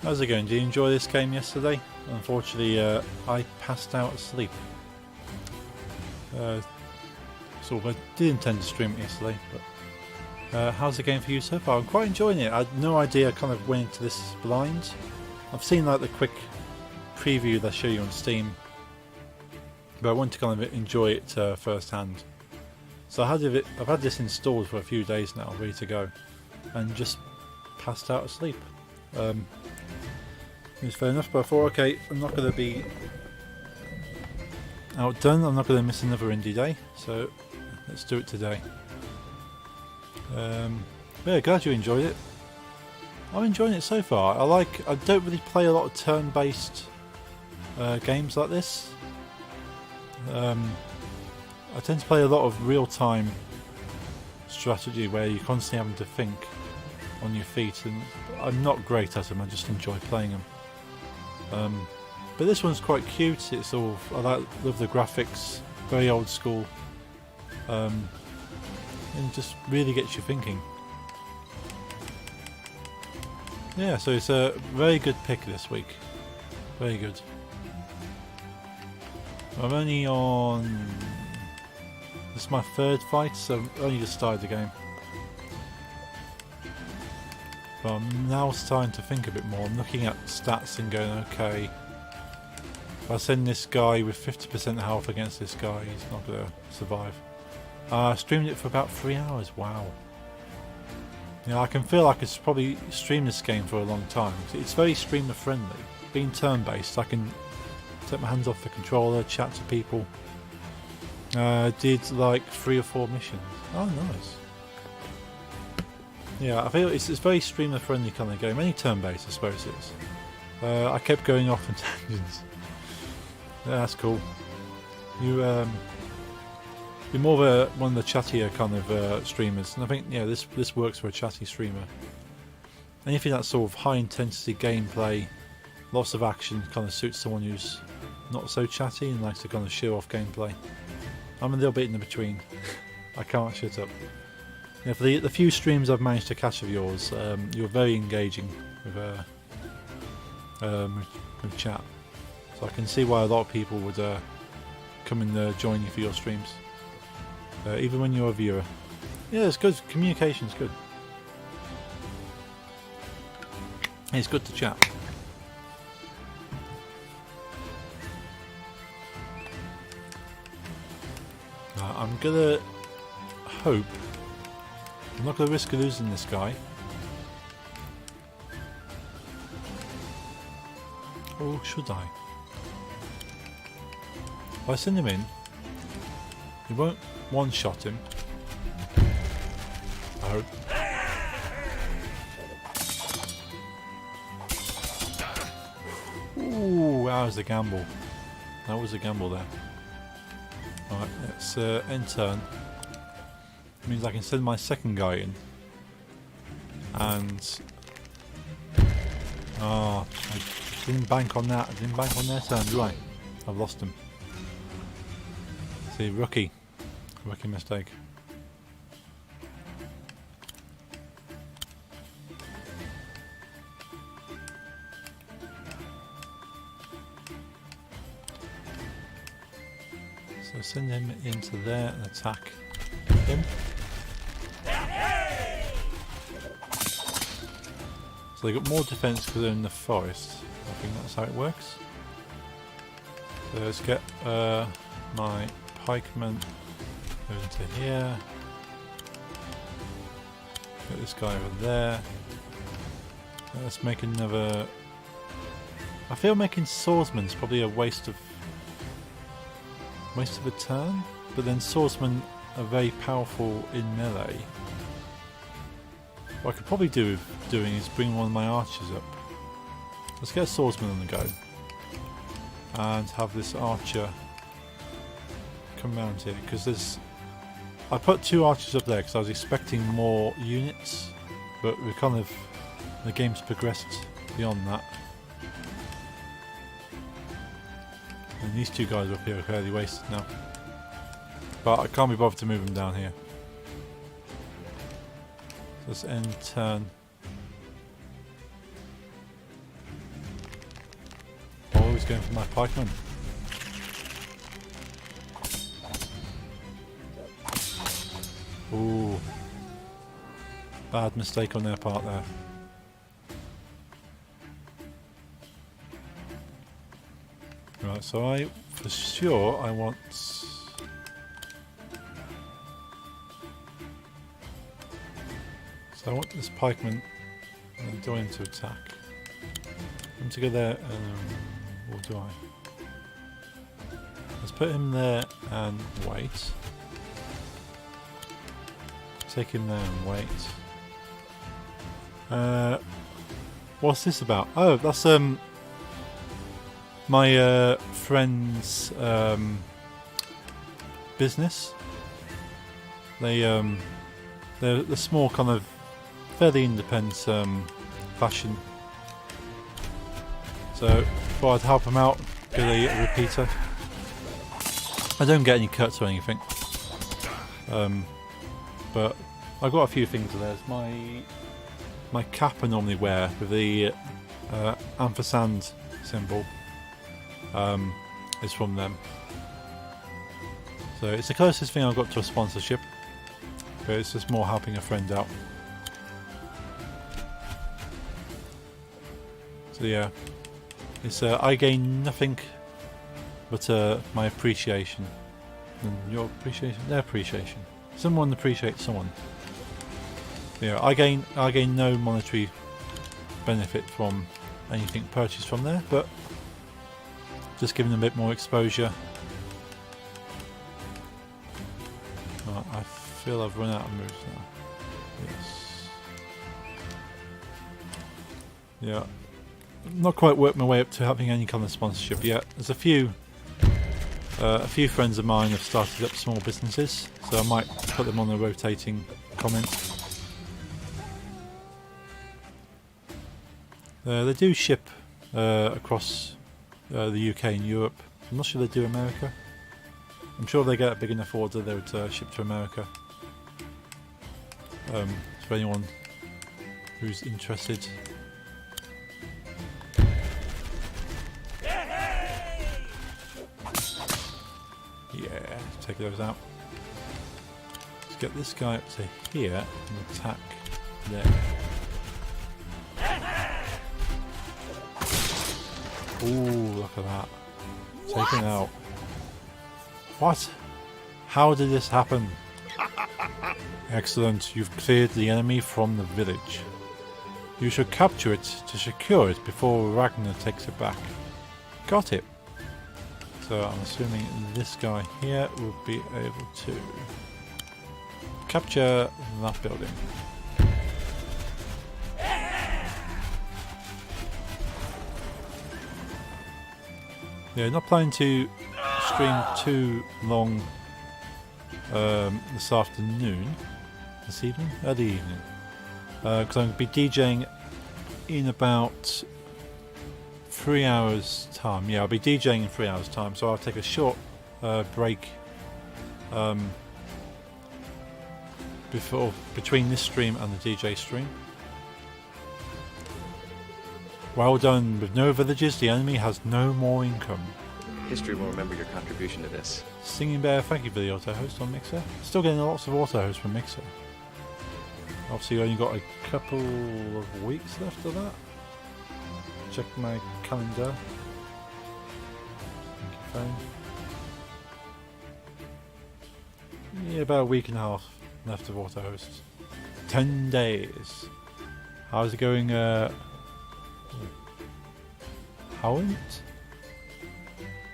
B: How's it going? Did you enjoy this game yesterday? Unfortunately, I passed out asleep. So I did intend to stream it yesterday, but how's the game for you so far? I'm quite enjoying it. I had no idea I kind of went into this blind. I've seen like the quick preview they show you on Steam, but I want to kind of enjoy it firsthand. So I've had this installed for a few days now, ready to go, and just passed out asleep. It's fair enough, but I thought, okay, I'm not going to be outdone. I'm not going to miss another indie day, so let's do it today. Yeah, glad you enjoyed it. I'm enjoying it so far. I don't really play a lot of turn-based games like this. I tend to play a lot of real-time strategy where you're constantly having to think on your feet, and I'm not great at them. I just enjoy playing them. But this one's quite cute. It's all love the graphics, very old school, and just really gets you thinking. Yeah, so it's a very good pick this week. Very good. I'm only on. This is my third fight, so I've only just started the game. But I'm now starting to think a bit more. I'm looking at stats and going, okay, if I send this guy with 50% health against this guy, he's not going to survive. I streamed it for about 3 hours, wow. Yeah, I can feel I could probably stream this game for a long time. It's very streamer friendly. Being turn based, I can take my hands off the controller, chat to people. Did like 3 or 4 missions. Oh, nice. Yeah, I feel it's a very streamer friendly kind of game. Any turn based, I suppose it is. I kept going off on tangents. Yeah, that's cool. You're more of one of the chattier kind of streamers, and I think this works for a chatty streamer. Anything that's sort of high intensity gameplay, lots of action, kind of suits someone who's not so chatty and likes to kind of show off gameplay. I'm a little bit in between. I can't shut up. Yeah, for the few streams I've managed to catch of yours, you're very engaging with chat. So I can see why a lot of people would come and join you for your streams. Even when you're a viewer. Yeah, it's good. Communication's good. It's good to chat. I'm gonna hope. I'm not gonna risk losing this guy. Or should I? If I send him in, he won't one-shot him. I hope. Ooh, that was a gamble. That was a gamble there. Alright, let's end turn. Means I can send my second guy in. And... I didn't bank on that. I didn't bank on their turn, do I? I've lost him. See, rookie. Rookie mistake. So send him into there and attack him. So they got more defense because they're in the forest. I think that's how it works. So let's get my pikeman goes into here. Get this guy over there. Let's make another. I feel making swordsman's probably a waste of a turn, but then swordsmen are very powerful in melee. What I could probably do with doing is bring one of my archers up. Let's get a swordsman on the go and have this archer come round here, because there's. I put 2 archers up there because I was expecting more units, but we kind of the game's progressed beyond that. And these 2 guys up here are fairly wasted now. But I can't be bothered to move them down here. So let's end turn. Always going for my pikeman. Ooh. Bad mistake on their part there. Right, so I, for sure, I want... So I want this pikeman and doing to attack. I'm to go there, or do I? Let's put him there and wait. Take him there and wait. What's this about? Oh, that's my friend's business. They're the small kind of fairly independent fashion. So thought I'd help them out, get a repeater. I don't get any cuts or anything, but I got a few things. There's my cap I normally wear with the ampersand symbol. Is from them. So it's the closest thing I've got to a sponsorship, but it's just more helping a friend out. So yeah, it's I gain nothing but my appreciation, and your appreciation, their appreciation. Someone appreciates someone. Yeah, I gain no monetary benefit from anything purchased from there, but just giving them a bit more exposure. Right, I feel I've run out of moves now. Yes. Yeah. Not quite worked my way up to having any kind of sponsorship yet. There's a few friends of mine have started up small businesses, so I might put them on a rotating comment. They do ship across the UK and Europe. I'm not sure they do America. I'm sure they get a big enough order they would ship to America. For anyone who's interested. Yeah, take those out. Let's get this guy up to here and attack there. Ooh, look at that. Taken out. What? How did this happen? Excellent, you've cleared the enemy from the village. You should capture it to secure it before Ragnar takes it back. Got it. So I'm assuming this guy here will be able to capture that building. Yeah, not planning to stream too long this afternoon, early evening, because I'm going to be DJing in about 3 hours time. Yeah, I'll be DJing in 3 hours time, so I'll take a short break between this stream and the DJ stream. Well done. With no villages, the enemy has no more income.
A: History will remember your contribution to this.
B: Singing Bear, thank you for the auto host on Mixer. Still getting lots of auto hosts from Mixer. Obviously, only got a couple of weeks left of that. Check my calendar. Thank you, phone. Yeah, about a week and a half left of auto hosts. 10 days. How's it going? Howland?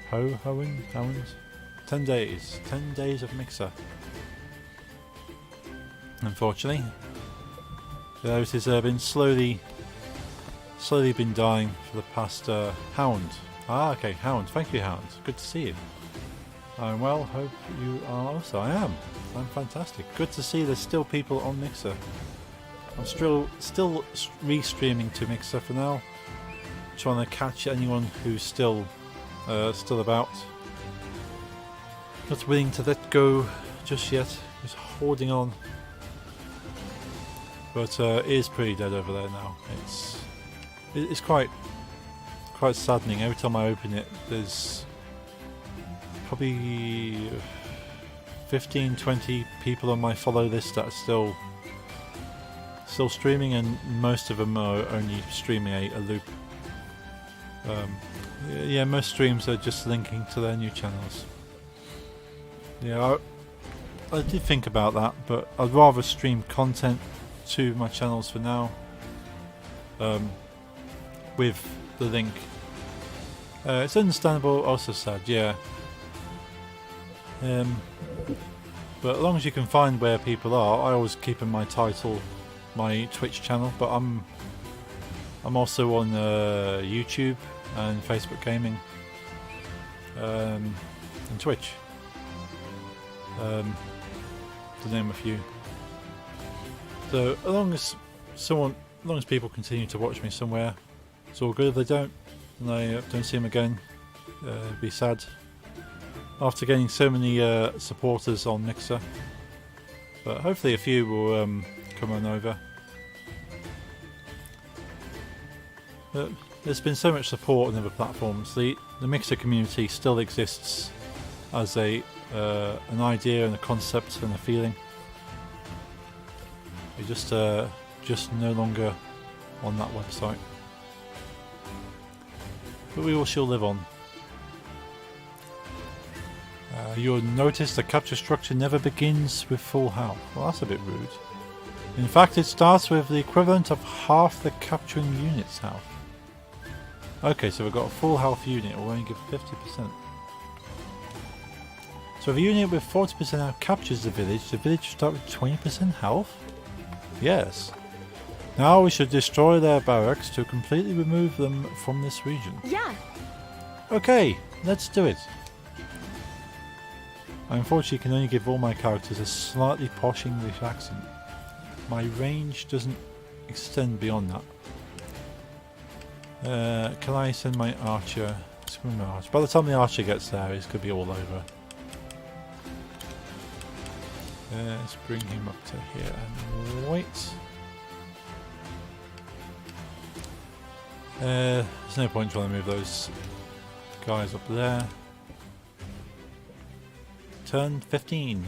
B: Howland? 10 days. 10 days of Mixer. Unfortunately. It has been slowly been dying for the past Hound. Ah, okay, Hound. Thank you, Hound. Good to see you. I'm well, hope you are also. I am. I'm fantastic. Good to see there's still people on Mixer. I'm still restreaming to Mixer for now. Trying to catch anyone who's still about. Not willing to let go just yet. Just holding on. But it is pretty dead over there now. It's quite saddening. Every time I open it, there's probably 15-20 people on my follow list that are still streaming, and most of them are only streaming a loop. Yeah, most streams are just linking to their new channels. Yeah, I did think about that, but I'd rather stream content to my channels for now, with the link. It's understandable, also sad, yeah. But as long as you can find where people are, I always keep in my title my Twitch channel, but I'm also on YouTube and Facebook Gaming, and Twitch, to name a few. So as long as people continue to watch me somewhere, it's all good. If they don't, and I don't see them again, it'd be sad. After getting so many supporters on Mixer, but hopefully a few will come on over. There's been so much support on other platforms. The Mixer community still exists as an idea and a concept and a feeling. You're just no longer on that website. But we all shall live on. You'll notice the capture structure never begins with full health. Well, that's a bit rude. In fact, it starts with the equivalent of half the capturing unit's health. Okay, so we've got a full health unit. We'll only give 50%. So if a unit with 40% health captures the village will start with 20% health? Yes. Now we should destroy their barracks to completely remove them from this region.
C: Yeah.
B: Okay, let's do it. I unfortunately can only give all my characters a slightly posh English accent. My range doesn't extend beyond that. Can I send my archer? By the time the archer gets there, it's going to be all over. Let's bring him up to here and wait. There's no point trying to move those guys up there. Turn 15.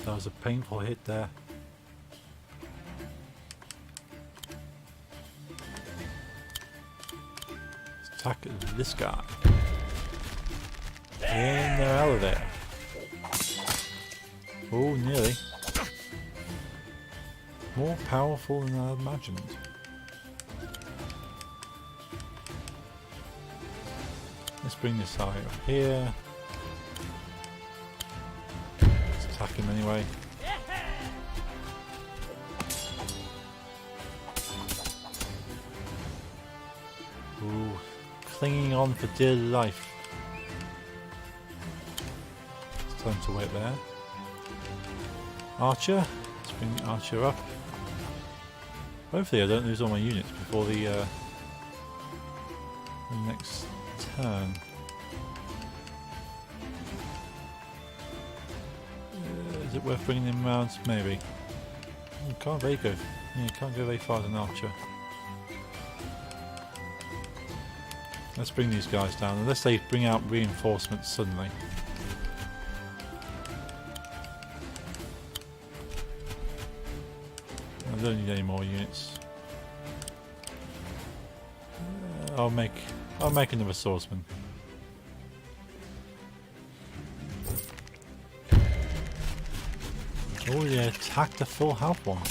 B: That was a painful hit there. Let's attack this guy. In there, out of there. Oh, nearly. More powerful than I imagined. Let's bring this guy up here. Let's attack him anyway. Ooh, clinging on for dear life. It's time to wait there. Archer. Let's bring the archer up. Hopefully I don't lose all my units before the next turn. Is it worth bringing him around? Maybe. Oh, can't very go. Yeah, can't go very far as an archer. Let's bring these guys down, unless they bring out reinforcements suddenly. I don't need any more units. I'll make another swordsman. Oh yeah, attack the full health one.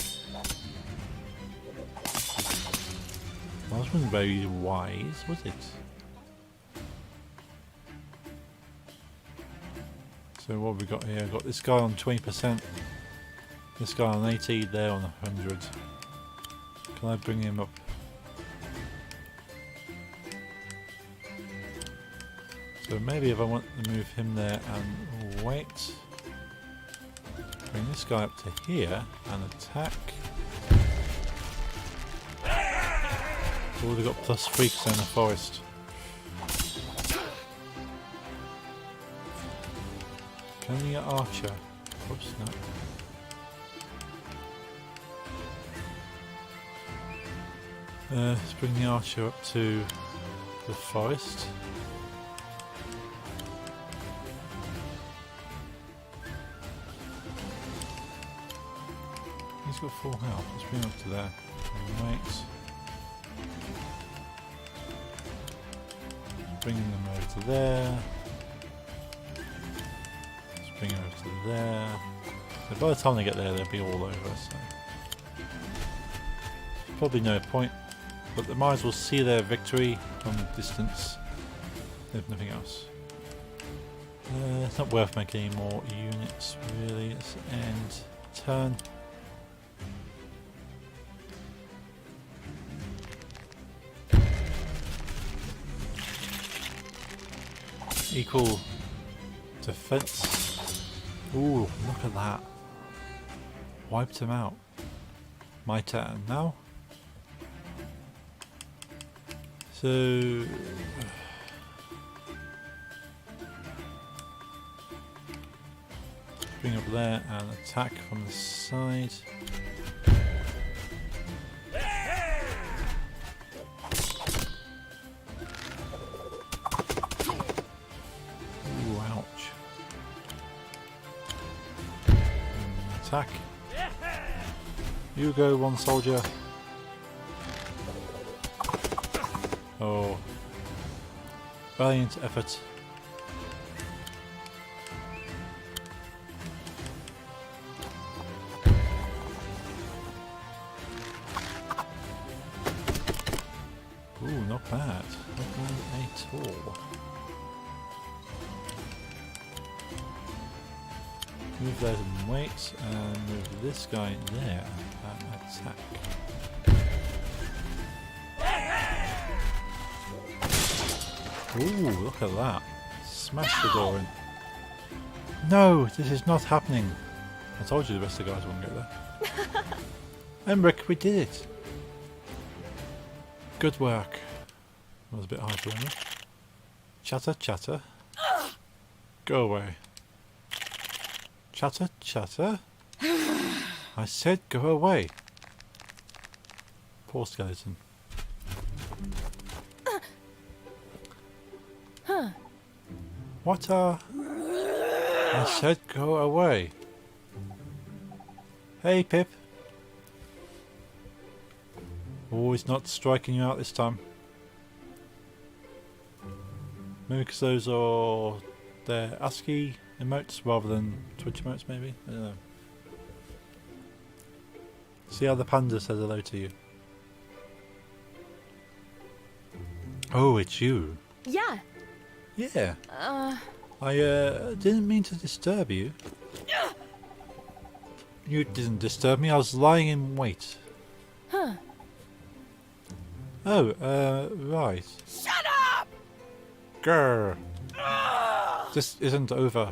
B: That wasn't very wise, was it? So what have we got here? I've got this guy on 20%. This guy on 80, there on 100. Can I bring him up? So maybe if I want to move him there and wait. Bring this guy up to here and attack. Oh, they've got +3% in the forest. Can we get archer? Oops, no. Let's bring the archer up to the forest. He's got full health. Let's bring him up to there. Wait. Bringing them over to there. Let's bring him over to there. So by the time they get there, they'll be all over. So probably no point. But they might as well see their victory from a distance, if nothing else. It's not worth making any more units, really. Let's end turn. Equal defense. Ooh, look at that. Wiped him out. My turn now. So bring up there and attack from the side. Ooh, ouch. Attack. You go, one soldier. Oh, valiant effort. Ooh, not bad. Not bad at all. Move those and wait, and move this guy there and attack. Ooh, look at that. Smash the door in. No, this is not happening. I told you the rest of the guys wouldn't get there. Emmerich, we did it. Good work. That was a bit hard for me. Chatter, chatter. Go away. Chatter, chatter. I said go away. Poor skeleton. What I said go away. Hey, Pip. Oh, he's not striking you out this time. Maybe because those are their ASCII emotes rather than Twitch emotes, maybe? I don't know. See how the panda says hello to you. Oh, it's you.
C: Yeah.
B: Yeah. I didn't mean to disturb you. You didn't disturb me, I was lying in wait.
C: Huh.
B: Oh, right.
C: Shut up!
B: Grr. This isn't over.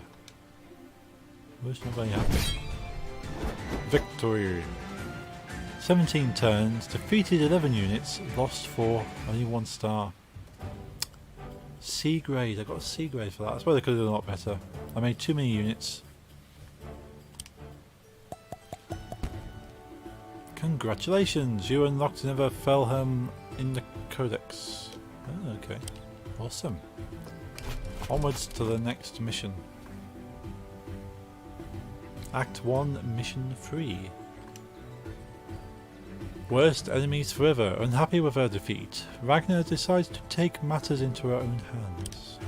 B: Where's not very happy? Victory. 17 turns, defeated 11 units, lost 4, only 1 star. C grade, I got a C grade for that. I suppose I could have done a lot better. I made too many units. Congratulations, you unlocked another Felhelm in the Codex. Oh, okay. Awesome. Onwards to the next mission. Act 1, Mission 3. Worst enemies forever. Unhappy with her defeat, Ragnar decides to take matters into her own hands.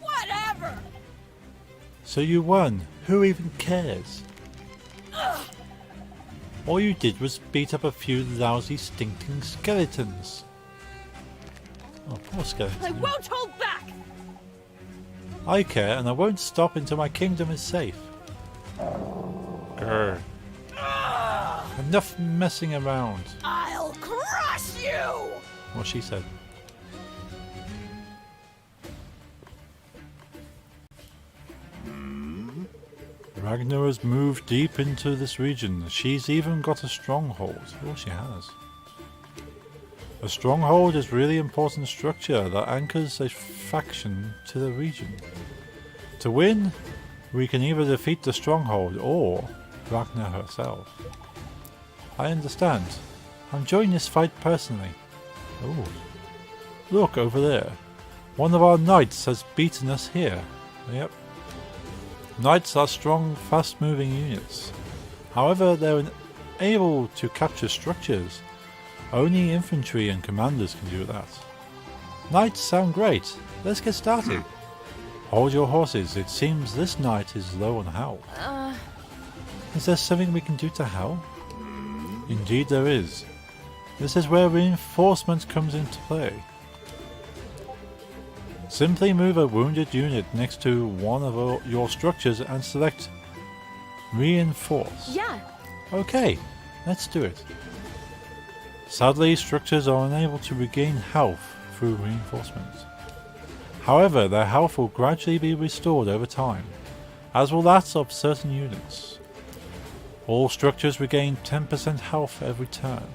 C: Whatever!
B: So you won. Who even cares? All you did was beat up a few lousy, stinking skeletons. Oh, poor skeletons.
C: I won't hold back!
B: I care, and I won't stop until my kingdom is safe. Grr. Enough messing around.
C: I'll crush you!
B: What she said. Ragnar has moved deep into this region. She's even got a stronghold. Oh, she has. A stronghold is really important structure that anchors a faction to the region. To win, we can either defeat the stronghold or Ragnar herself. I understand. I'm joining this fight personally. Oh. Look over there. One of our knights has beaten us here. Yep. Knights are strong, fast-moving units. However, they're unable to capture structures. Only infantry and commanders can do that. Knights sound great. Let's get started. Hold your horses. It seems this knight is low on health. Is there something we can do to help? Indeed there is. This is where reinforcement comes into play. Simply move a wounded unit next to one of your structures and select Reinforce.
C: Yeah.
B: Okay, let's do it. Sadly, structures are unable to regain health through reinforcement. However, their health will gradually be restored over time, as will that of certain units. All structures regain 10% health every turn,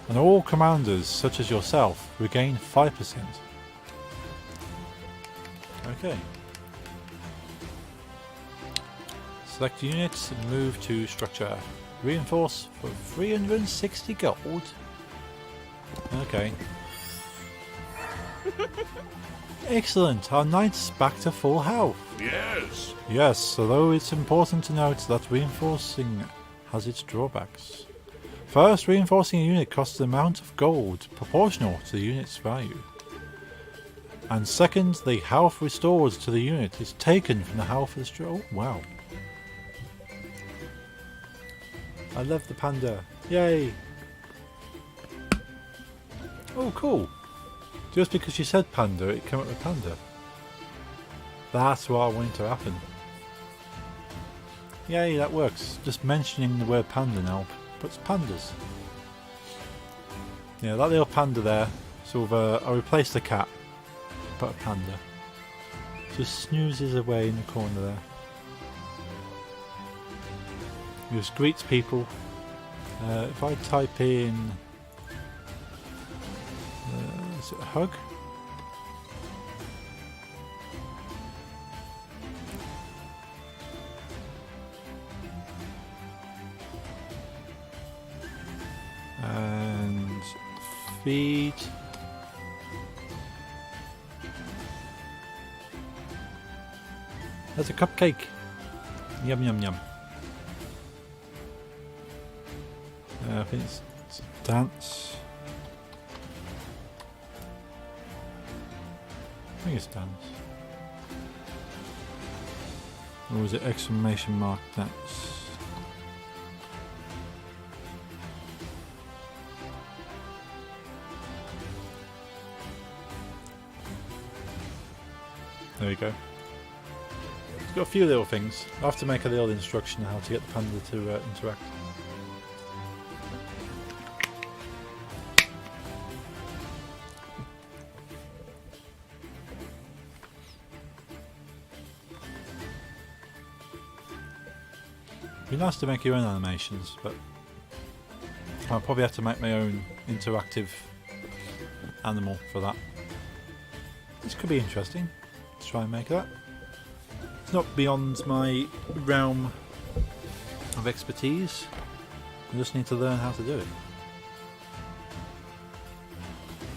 B: and all commanders, such as yourself, regain 5%. Okay. Select units and move to structure. Reinforce for 360 gold. Okay. Excellent, our knight's back to full health.
E: Yes.
B: Yes, although it's important to note that reinforcing has its drawbacks. First, reinforcing a unit costs the amount of gold proportional to the unit's value. And second, the health restored to the unit is taken from the health of the oh, wow. I love the panda. Yay! Oh, cool. Just because you said panda, it came up with panda. That's what I wanted to happen. Yay, that works. Just mentioning the word panda now puts pandas. Yeah, that little panda there. So I replaced the cat. Put a panda. Just snoozes away in the corner there. Just greets people. If I type in... is it a hug? And feed. There's a cupcake. Yum yum yum. I think it's dance. I think it's dance. Or was it exclamation mark dance? There we go. It's got a few little things. I have to make a little instruction how to get the panda to interact. It'd be nice to make your own animations, but I'll probably have to make my own interactive animal for that. This could be interesting. Let's try and make that. It's not beyond my realm of expertise. I just need to learn how to do it.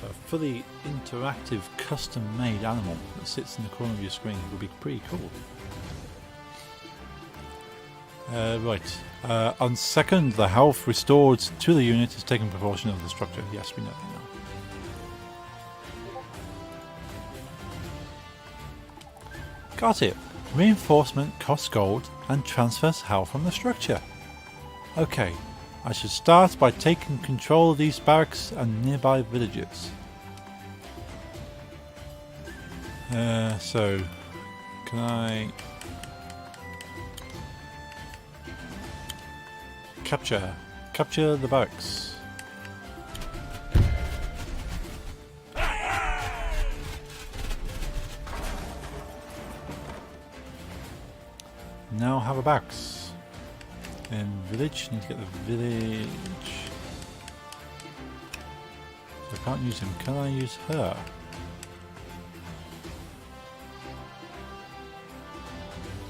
B: A fully interactive, custom-made animal that sits in the corner of your screen would be pretty cool. Right. On second, the health restored to the unit is taking proportion of the structure. Yes, we know that now. Got it. Reinforcement costs gold and transfers health from the structure. Okay, I should start by taking control of these barracks and nearby villages. So, can I capture the barracks? Now have a barracks. And village, need to get the village. So I can't use him. Can I use her?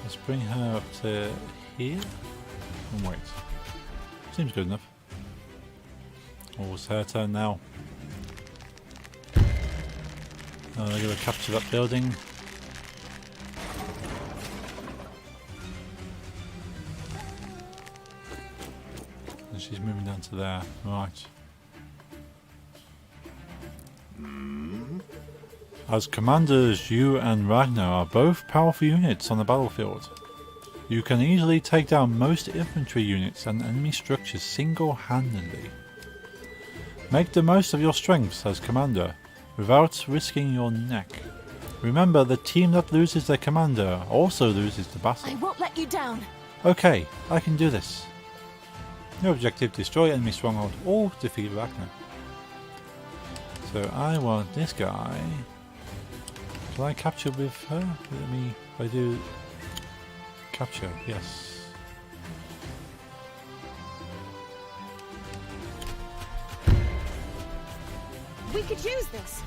B: Let's bring her up to here. And wait. Seems good enough. Oh, it's her turn now. Oh, they're going to capture that building. And she's moving down to there. Right. As commanders, you and Ragnar are both powerful units on the battlefield. You can easily take down most infantry units and enemy structures single-handedly. Make the most of your strengths as commander, without risking your neck. Remember, the team that loses their commander also loses the battle.
C: I won't let you down.
B: Okay, I can do this. Your objective, destroy enemy stronghold or defeat Ragnar. So I want this guy. Can I capture with her? Let me, if I do capture, yes.
C: We could use this.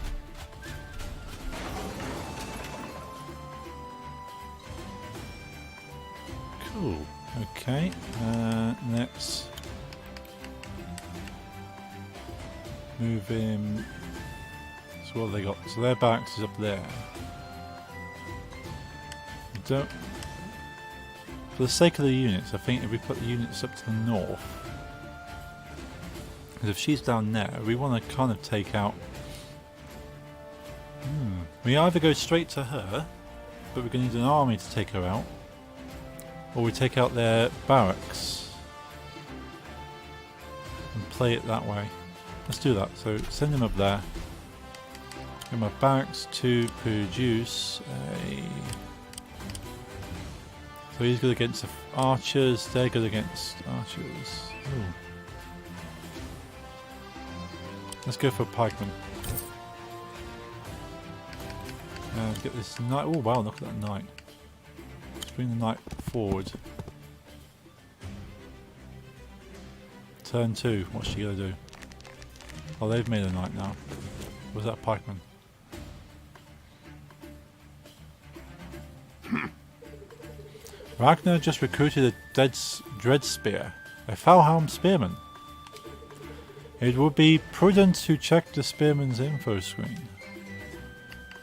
B: Cool. Okay. Let's move him. So what have they got? So their barracks is up there. We don't. For the sake of the units, I think if we put the units up to the north, because if she's down there, we want to kind of take out. We either go straight to her, but we're going to need an army to take her out, or we take out their barracks and play it that way. Let's do that. So send them up there. Get my barracks to produce a. So he's good against the archers. They're good against archers. Ooh. Let's go for a pikeman. Get this knight. Oh wow! Look at that knight. Let's bring the knight forward. Turn 2. What's she gonna do? Oh, they've made a knight now. Was that a pikeman? Ragnar just recruited a Dread Spear, a Falhelm spearman. It would be prudent to check the spearman's info screen.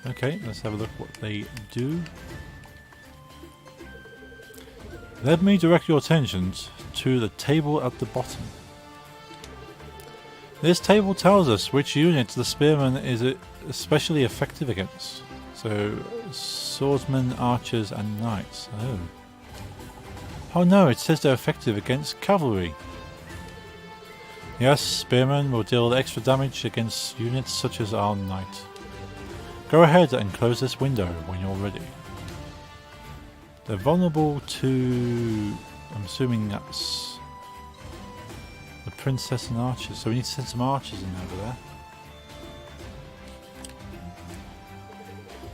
B: Okay, let's have a look what they do. Let me direct your attention to the table at the bottom. This table tells us which unit the spearman is especially effective against. So, swordsmen, archers, and knights. Oh. Oh no, it says they're effective against cavalry. Yes, spearmen will deal extra damage against units such as our knight. Go ahead and close this window when you're ready. They're vulnerable to... I'm assuming that's the princess and archers, so we need to send some archers in over there.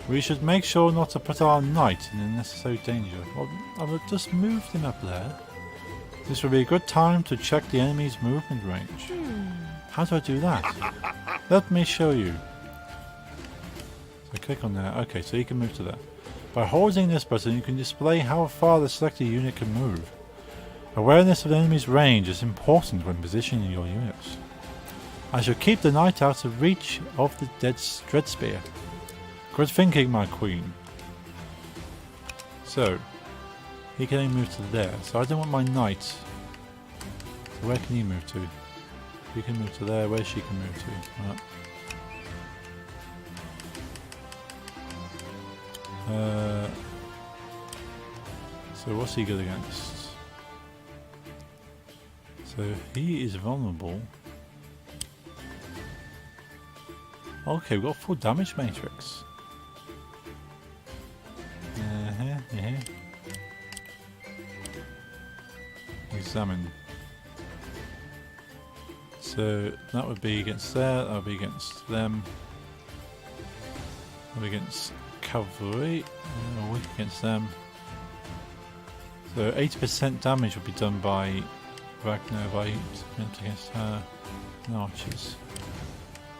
B: We should make sure not to put our knight in unnecessary danger. Well, I've just moved him up there. This would be a good time to check the enemy's movement range. How do I do that? Let me show you. So click on there. Okay, so you can move to there. By holding this button, you can display how far the selected unit can move. Awareness of the enemy's range is important when positioning your units. I shall keep the knight out of reach of the dread spear. Good thinking, my queen. So, he can only move to there. So I don't want my knight. So where can he move to? He can move to there. Where she can move to? So what's he good against? So he is vulnerable. Okay, we've got full damage matrix. Examine. So that would be against there, that would be against them. That would be against cavalry, weak against them. So 80% damage would be done by Ragnar if I went against her and archers.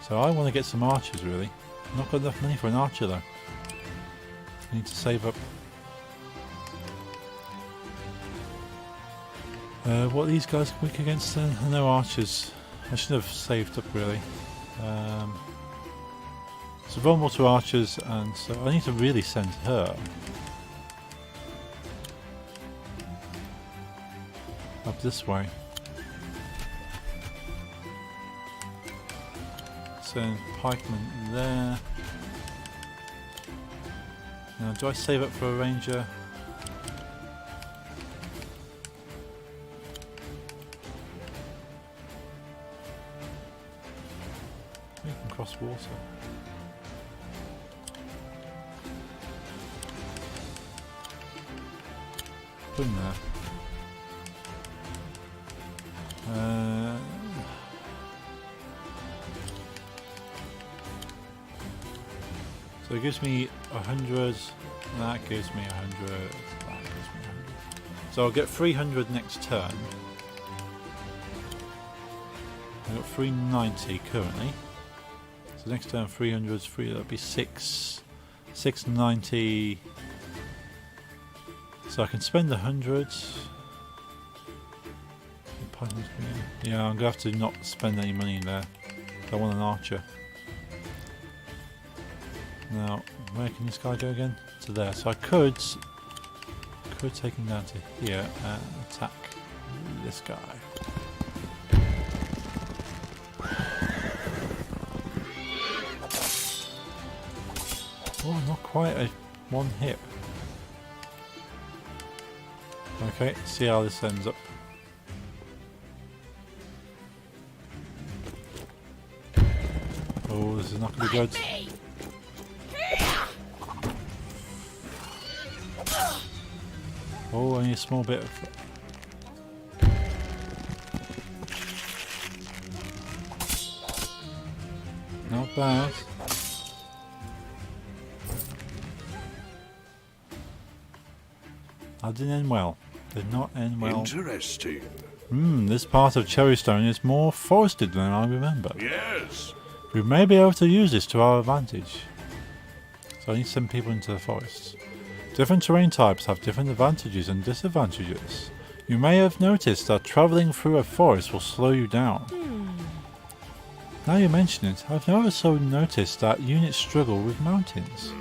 B: So I want to get some archers really. I've not got enough money for an archer though. I need to save up. What are these guys weak against then? No archers. I should have saved up really. So vulnerable to archers, and so I need to really send her up this way. Send pikemen there. Now, do I save up for a ranger? We can cross water. Put him there. So it gives me 100, that gives me 100, that gives me 100. So I'll get 300 next turn. I've got 390 currently. So next turn 300 is 3, that'll be 690. So I can spend 100. Yeah, I'm going to have to not spend any money in there. I want an archer. Now, where can this guy go again? To there. So I could take him down to here and attack this guy. Oh, not quite a one hit. Okay, see how this ends up. Oh, this is not going to be good. Oh, only a small bit of... Not bad. That didn't end well. Did not end well.
E: Interesting.
B: This part of Cherrystone is more forested than I remember.
E: Yes.
B: We may be able to use this to our advantage. So I need to send people into the forests. Different terrain types have different advantages and disadvantages. You may have noticed that travelling through a forest will slow you down. Now you mention it, I've also noticed that units struggle with mountains.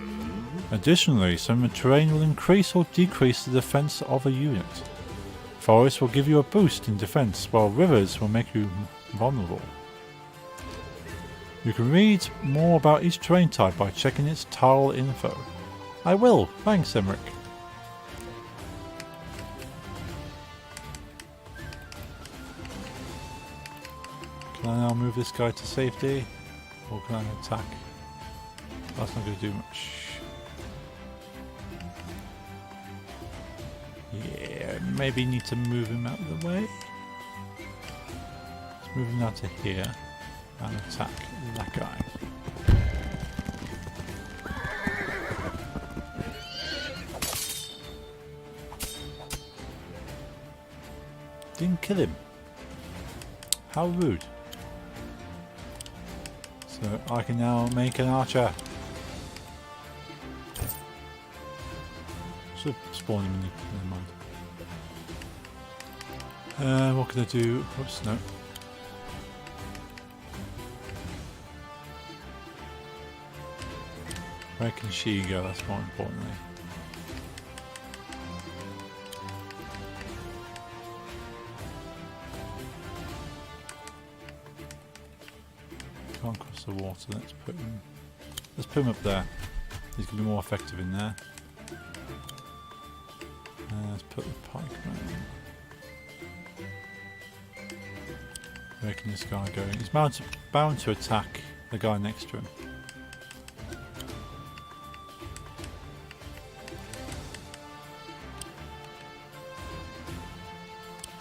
B: Additionally, some terrain will increase or decrease the defense of a unit. Forests will give you a boost in defense, while rivers will make you vulnerable. You can read more about each terrain type by checking its tile info. I will. Thanks, Emmerich. Can I now move this guy to safety? Or can I attack? That's not going to do much. Yeah, maybe need to move him out of the way. Let's move him now to here and attack that guy. Didn't kill him. How rude. So I can now make an archer. Should have spawned him in the... Never mind. What can I do? Oops, no. Where can she go? That's more importantly. Can't cross the water. Let's put him up there. He's gonna be more effective in there. Let's put the pikeman in. Where can this guy go? He's bound to attack the guy next to him.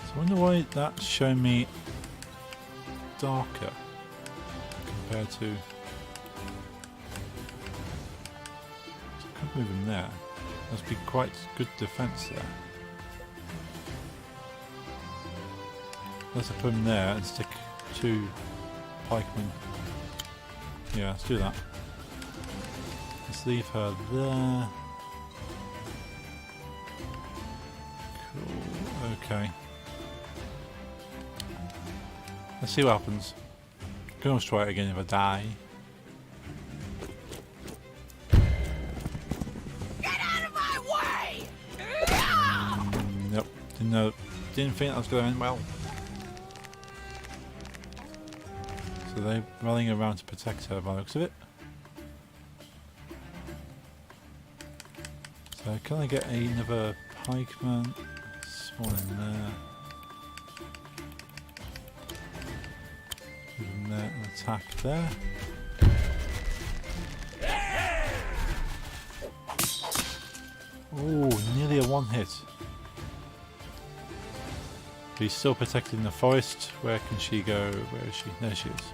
B: So I wonder why that's showing me darker compared to... So I could move him there. Must be quite good defense there. Let's put him there and stick 2 pikemen. Yeah, let's do that. Let's leave her there. Cool. Okay. Let's see what happens. Can always try it again if I die. Nope. Didn't think that was going to end well. So they're rallying around to protect her by the looks of it. So can I get another pikeman? Spawn in there. Move him there and attack there. Oh, nearly a one hit. But he's still protecting the forest. Where can she go? Where is she? There she is.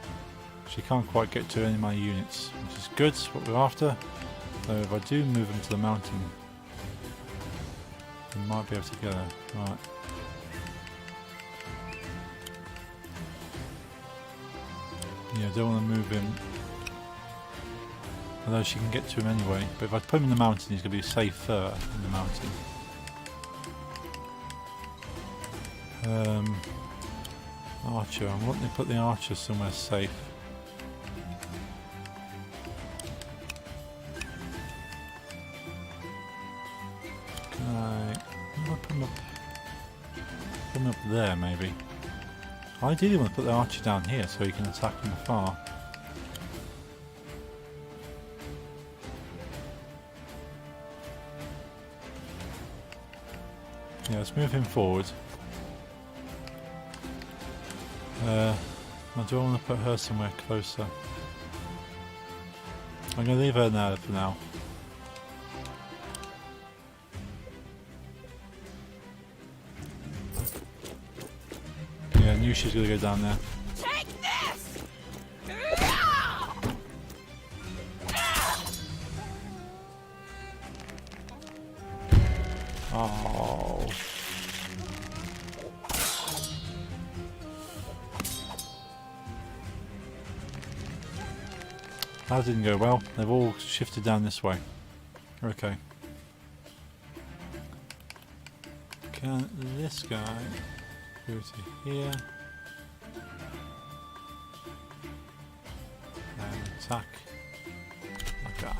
B: She can't quite get to any of my units, which is good, it's what we're after. So if I do move them to the mountain, we might be able to get her. Right. Yeah, I don't want to move him. Although she can get to him anyway. But if I put him in the mountain, he's going to be safer in the mountain. Archer. I want to put the archer somewhere safe. Can I put him up there maybe? I ideally want to put the archer down here so he can attack from afar. Yeah, let's move him forward. I do want to put her somewhere closer. I'm going to leave her there for now. Yeah, I knew she was going to go down there.
C: Take this!
B: Oh. That didn't go well. They've all shifted down this way. Okay. Can this guy go to here and attack that guy?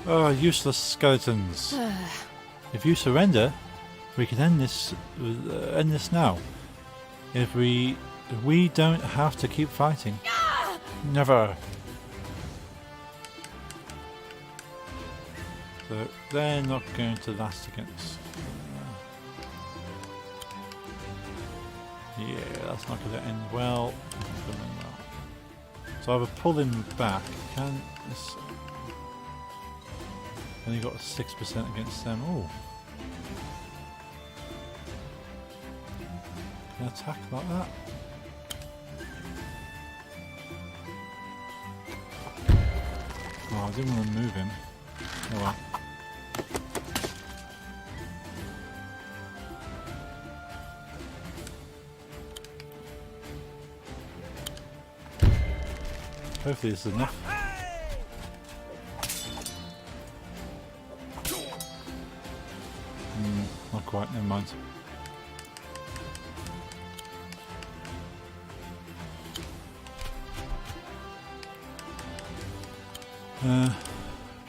B: Oh, useless skeletons. If you surrender, we can end this now. If we don't have to keep fighting. Never. So they're not going to last against. Yeah, that's not going to end well. So either pull him back. Can this? Only got 6% against them. Oh, can I attack like that? Oh, I didn't want to move him. Oh well. Hopefully this is enough. Not quite, never mind.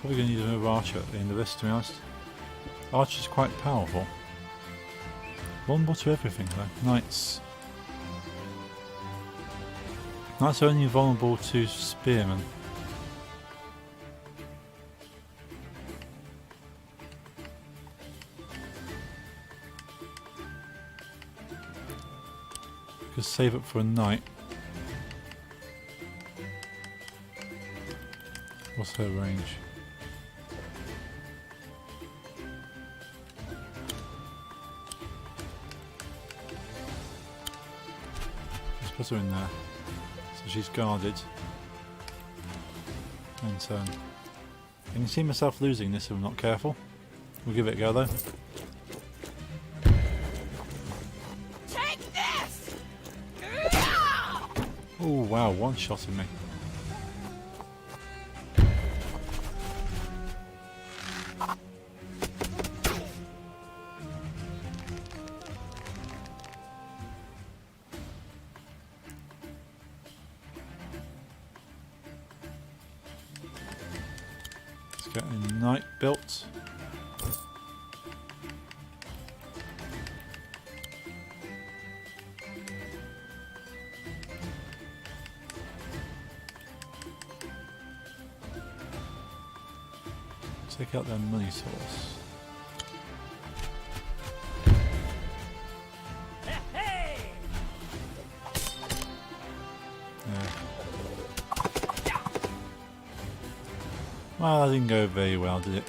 B: Probably going to need another archer at the end of this, to be honest. Archer's quite powerful. Vulnerable to everything though. Knights. Knights are only vulnerable to spearmen. Could save up for a knight. What's her range? Let's put her in there. So she's guarded. And turn. I can see myself losing this if I'm not careful. We'll give it a go though.
C: Take this!
B: Oh wow, one shot at me. Let's get a knight built. Take out their money source. Yeah. Well, that didn't go very well, did it?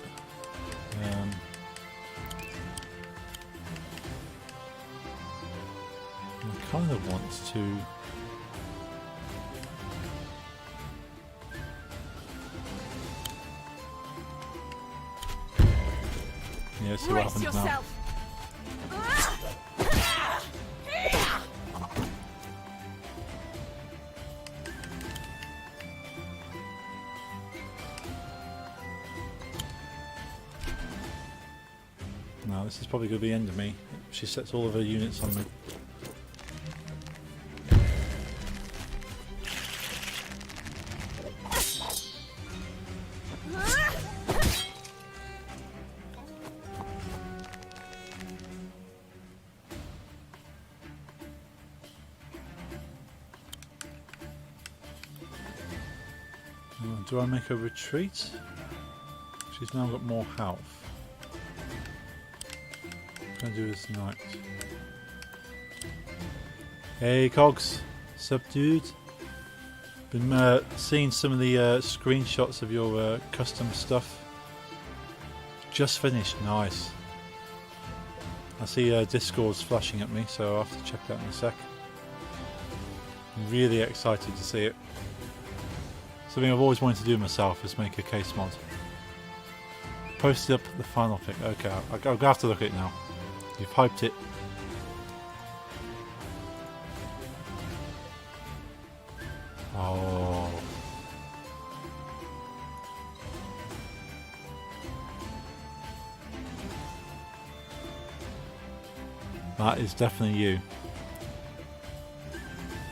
B: I kind of want to. Yeah, see what happens now. No, this is probably going to be the end of me. She sets all of her units on me. Do I make a retreat? She's now got more health. What can I do this night? Hey Cogs, subdued. Been seeing some of the screenshots of your custom stuff. Just finished, nice. I see Discord's flashing at me, so I'll have to check that in a sec. I'm really excited to see it. Something I've always wanted to do myself is make a case mod. Posted up the final pick. Okay, I'll have to look at it now. You've hyped it. Oh. That is definitely you.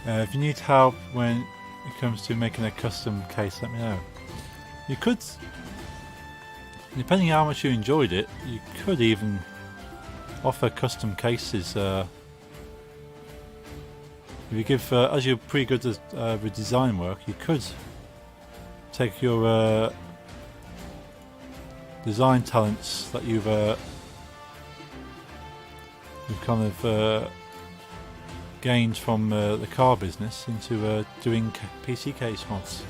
B: If you need help when it comes to making a custom case, let me know. You could depending on how much you enjoyed it, you could even offer custom cases. If you give, as you're pretty good at with design work, you could take your design talents that you've kind of gained from the car business into doing PC case mods.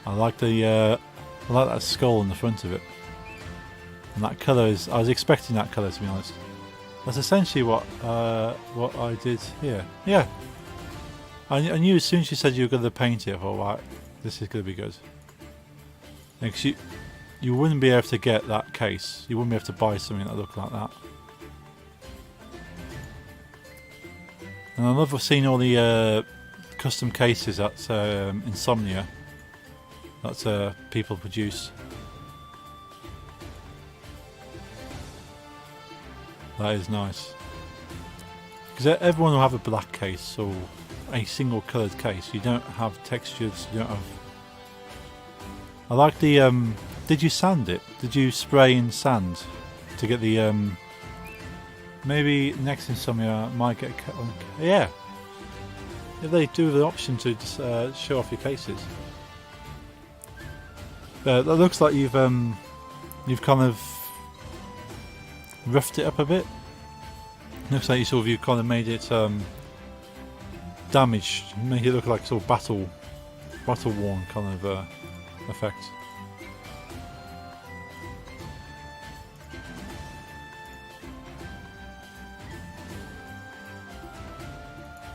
B: I like the I like that skull in the front of it, and that colour is. I was expecting that colour, to be honest. That's essentially what I did here. Yeah, I knew as soon as you said you were going to paint it, I thought, right, this is going to be good. Because you wouldn't be able to get that case. You wouldn't be able to buy something that looked like that. And I love seeing all the custom cases that Insomnia that people produce. That is nice. Because everyone will have a black case or a single coloured case. You don't have textures. You don't have. I like the. Did you sand it? Did you spray in sand to get the? Maybe next Insomnia might get. Yeah. If they do the option to show off your cases. That looks like you've kind of roughed it up a bit. Looks like you've kind of made it damaged, make it look like sort of battle worn kind of effect.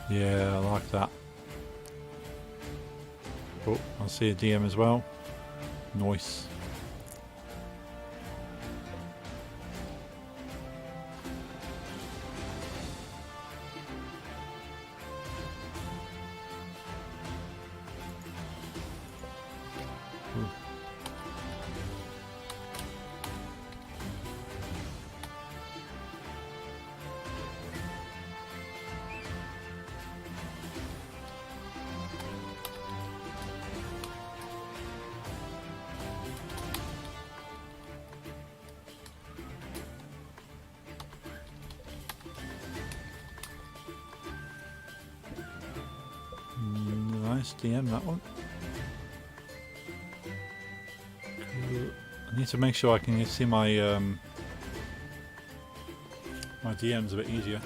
B: Yeah, I like that. Oh, I see a DM as well. Nice. Nice DM, that one. Cool. I need to make sure I can see my my DMs a bit easier.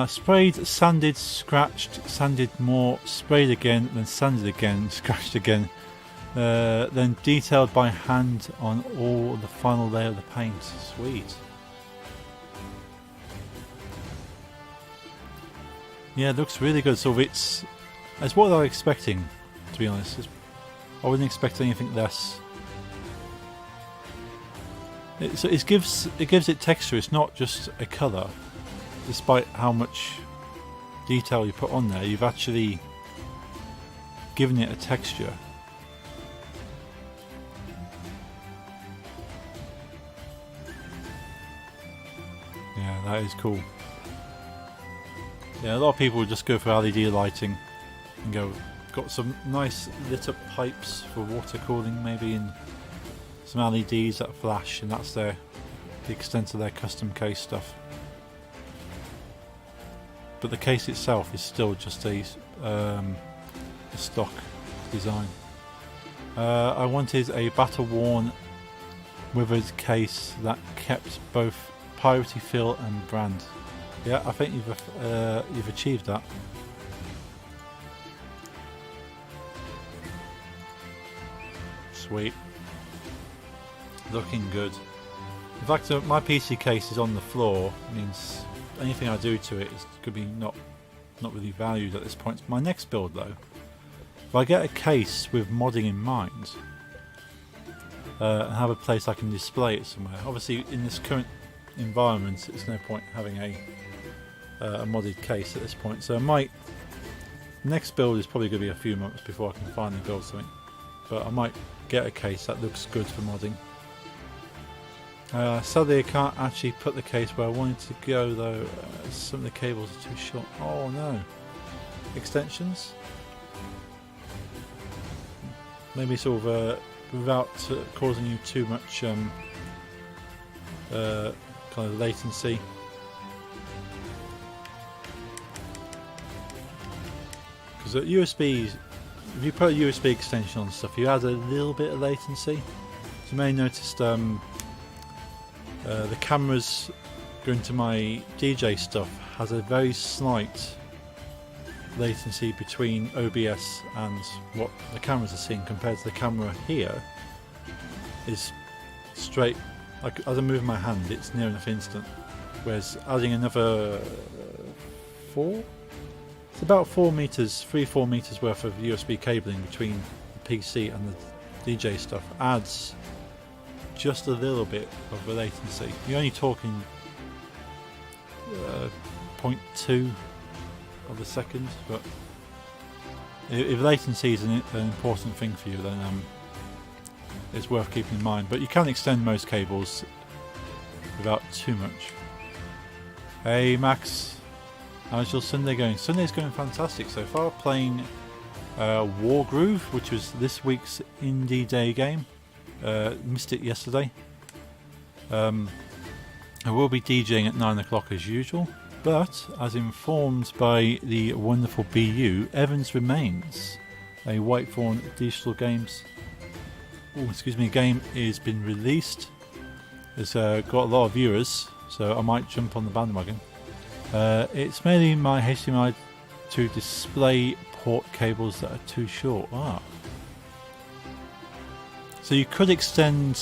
B: Sprayed, sanded, scratched, sanded more, sprayed again, then sanded again, scratched again, then detailed by hand on all the final layer of the paint. Sweet. Yeah, it looks really good. So it's what I was expecting, to be honest. I wouldn't expect anything less. It gives it texture. It's not just a colour. Despite how much detail you put on there, you've actually given it a texture. Yeah, that is cool. Yeah, a lot of people would just go for LED lighting and go, got some nice lit up pipes for water cooling maybe, and some LEDs that flash, and that's the extent of their custom case stuff. But the case itself is still just a stock design. I wanted a battle-worn, withered case that kept both piratey feel and brand. Yeah, I think you've achieved that. Sweet. Looking good. In fact, my PC case is on the floor. Means anything I do to it could be not really valued at this point. My next build, though, if I get a case with modding in mind and have a place I can display it somewhere. Obviously, in this current environment, it's no point having a modded case at this point. So my next build is probably going to be a few months before I can finally build something. But I might get a case that looks good for modding. Sadly I can't actually put the case where I wanted to go, though. Some of the cables are too short. Oh no. Extensions? maybe sort of without causing you too much kind of latency. Because USB, if you put a USB extension on stuff, you add a little bit of latency. So you may notice the cameras going to my DJ stuff has a very slight latency between OBS and what the cameras are seeing compared to the camera here is straight, like as I move my hand it's near enough instant, whereas adding another it's about 4 meters, 3-4 meters worth of USB cabling between the PC and the DJ stuff adds just a little bit of a latency. You're only talking 0.2 of a second, but if latency is an important thing for you, then it's worth keeping in mind. But you can extend most cables without too much. Hey Max, how's your Sunday going? Sunday's going fantastic so far. Playing Wargroove, which was this week's Indie Day game. Missed it yesterday. I will be DJing at 9 o'clock as usual, but as informed by the wonderful BU, Evans Remains, a Whitethorn Digital Games game has been released. It's got a lot of viewers, so I might jump on the bandwagon. It's mainly my HDMI to display port cables that are too short. So you could extend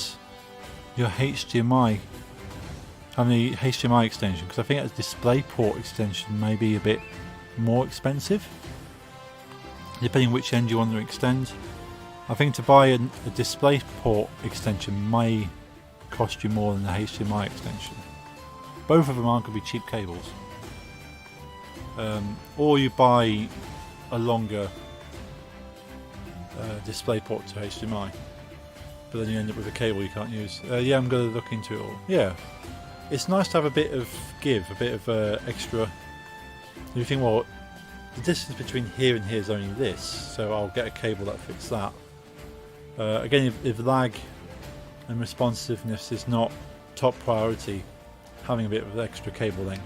B: your HDMI, having the HDMI extension, because I think a display port extension may be a bit more expensive, depending which end you want to extend. I think to buy a display port extension may cost you more than the HDMI extension. Both of them aren't going to be cheap cables. Or you buy a longer display port to HDMI, but then you end up with a cable you can't use. Yeah, I'm going to look into it all. Yeah, it's nice to have a bit of give, a bit of extra. You think, well, the distance between here and here is only this, so I'll get a cable that fits that. Again, if lag and responsiveness is not top priority, having a bit of extra cable length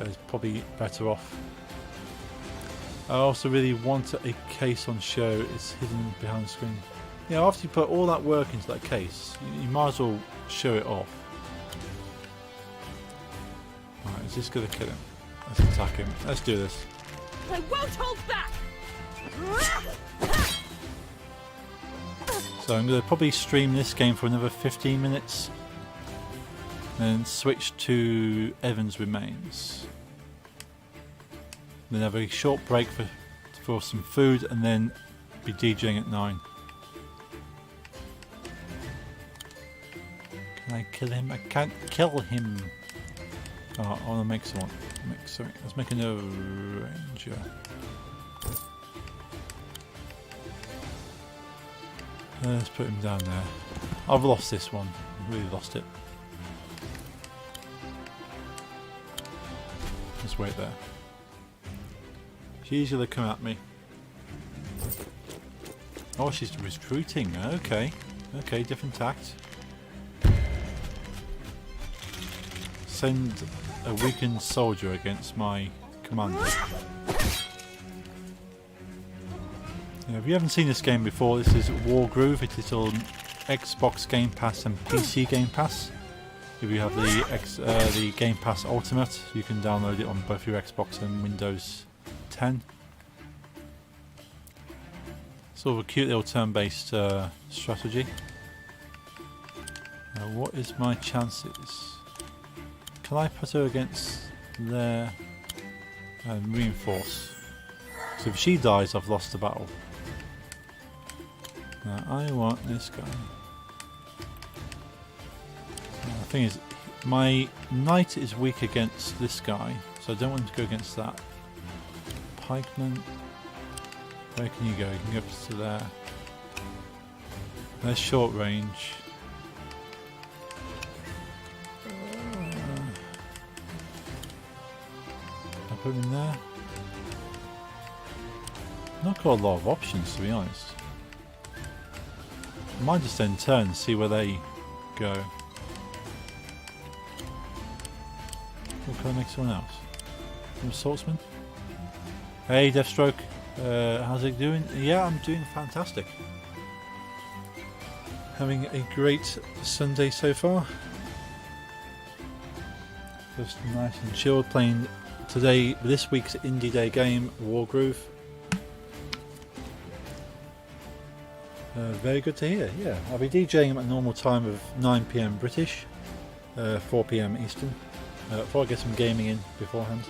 B: is probably better off. I also really want a case on show. It's hidden behind the screen. Yeah, after you put all that work into that case, you might as well show it off. Alright, is this going to kill him? Let's attack him. Let's do this.
C: I won't hold back!
B: So I'm going to probably stream this game for another 15 minutes. Then switch to Evans Remains. Then have a short break for some food and then be DJing at 9. Can I kill him? I can't kill him. Oh, I want to make someone. Let's make another ranger. Let's put him down there. I've lost this one. I've really lost it. Let's wait there. She's gonna come at me. Oh, she's recruiting. Okay. Okay, different tact. Send a weakened soldier against my commander. Now, if you haven't seen this game before, this is Wargroove. It is on Xbox Game Pass and PC Game Pass. If you have the Game Pass Ultimate, you can download it on both your Xbox and Windows 10. Sort of a cute little turn-based strategy. Now, what is my chances? Can I put her against there and reinforce? So if she dies, I've lost the battle. Now I want this guy. Now, the thing is, my knight is weak against this guy, so I don't want him to go against that. Pikeman, where can you go? You can go up to there. There's short range. I'll put him in there. Not got a lot of options, to be honest. might just then turn and see where they go. Or can I make someone else? Swordsman? Hey Deathstroke, how's it doing? Yeah, I'm doing fantastic. Having a great Sunday so far. Just nice and chilled, playing today, this week's Indie Day game, Wargroove. Very good to hear, yeah. I'll be DJing at a normal time of 9 PM British, 4 PM Eastern. Before I get some gaming in beforehand.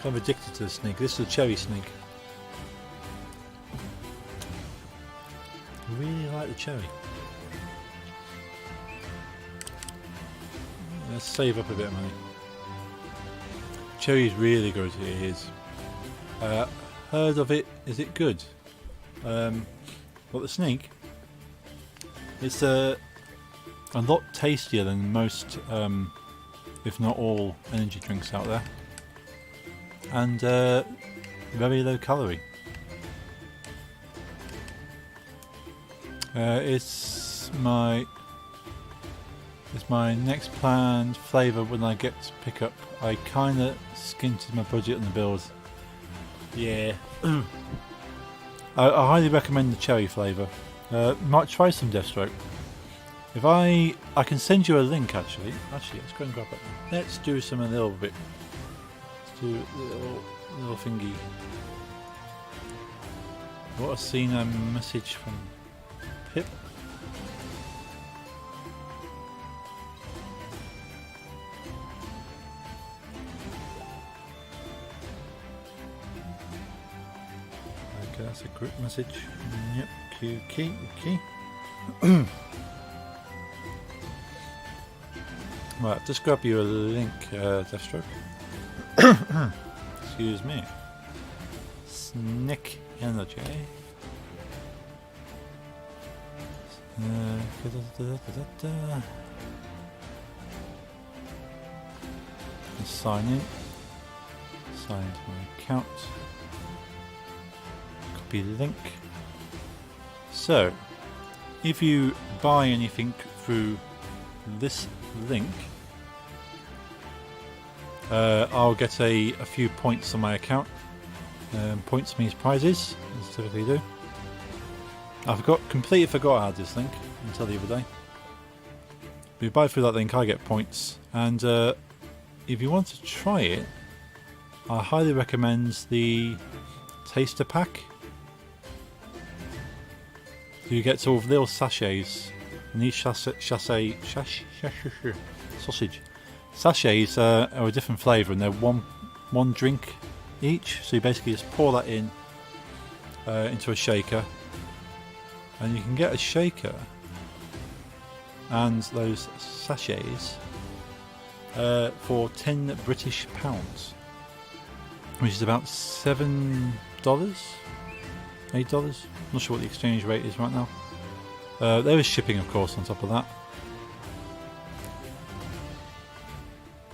B: Kind of addicted to the sneak. This is a cherry sneak. I really like the cherry. Let's save up a bit of money. Cherry is really good. It is. Heard of it? Is it good? Well, the sneak. It's a lot tastier than most, if not all, energy drinks out there, and very low calorie. It's my next planned flavour when I get to pick up. I kind of skinted my budget on the bills. Yeah. I highly recommend the cherry flavour. Might try some Deathstroke. If I can send you a link actually. Actually, let's go and grab it. Let's do some a little bit. Let's do a little thingy. What, I've seen a message from Pip. Okay, that's a group message. Yep, key. Right, just grab you a link, Deathstroke. Excuse me. Snick Energy. Sign in. Sign into my account. Copy link. So, if you buy anything through this link, I'll get a few points on my account. Points means prizes, as typically do. I completely forgot I had this link until the other day. If you buy through that link, I get points. And if you want to try it, I highly recommend the Taster Pack. So you get sort of little sachets, and each sausage. Sachets are a different flavour, and they're one drink each. So you basically just pour that in into a shaker, and you can get a shaker and those sachets for £10 British, which is about $7, $8. Not sure what the exchange rate is right now. There is shipping, of course, on top of that.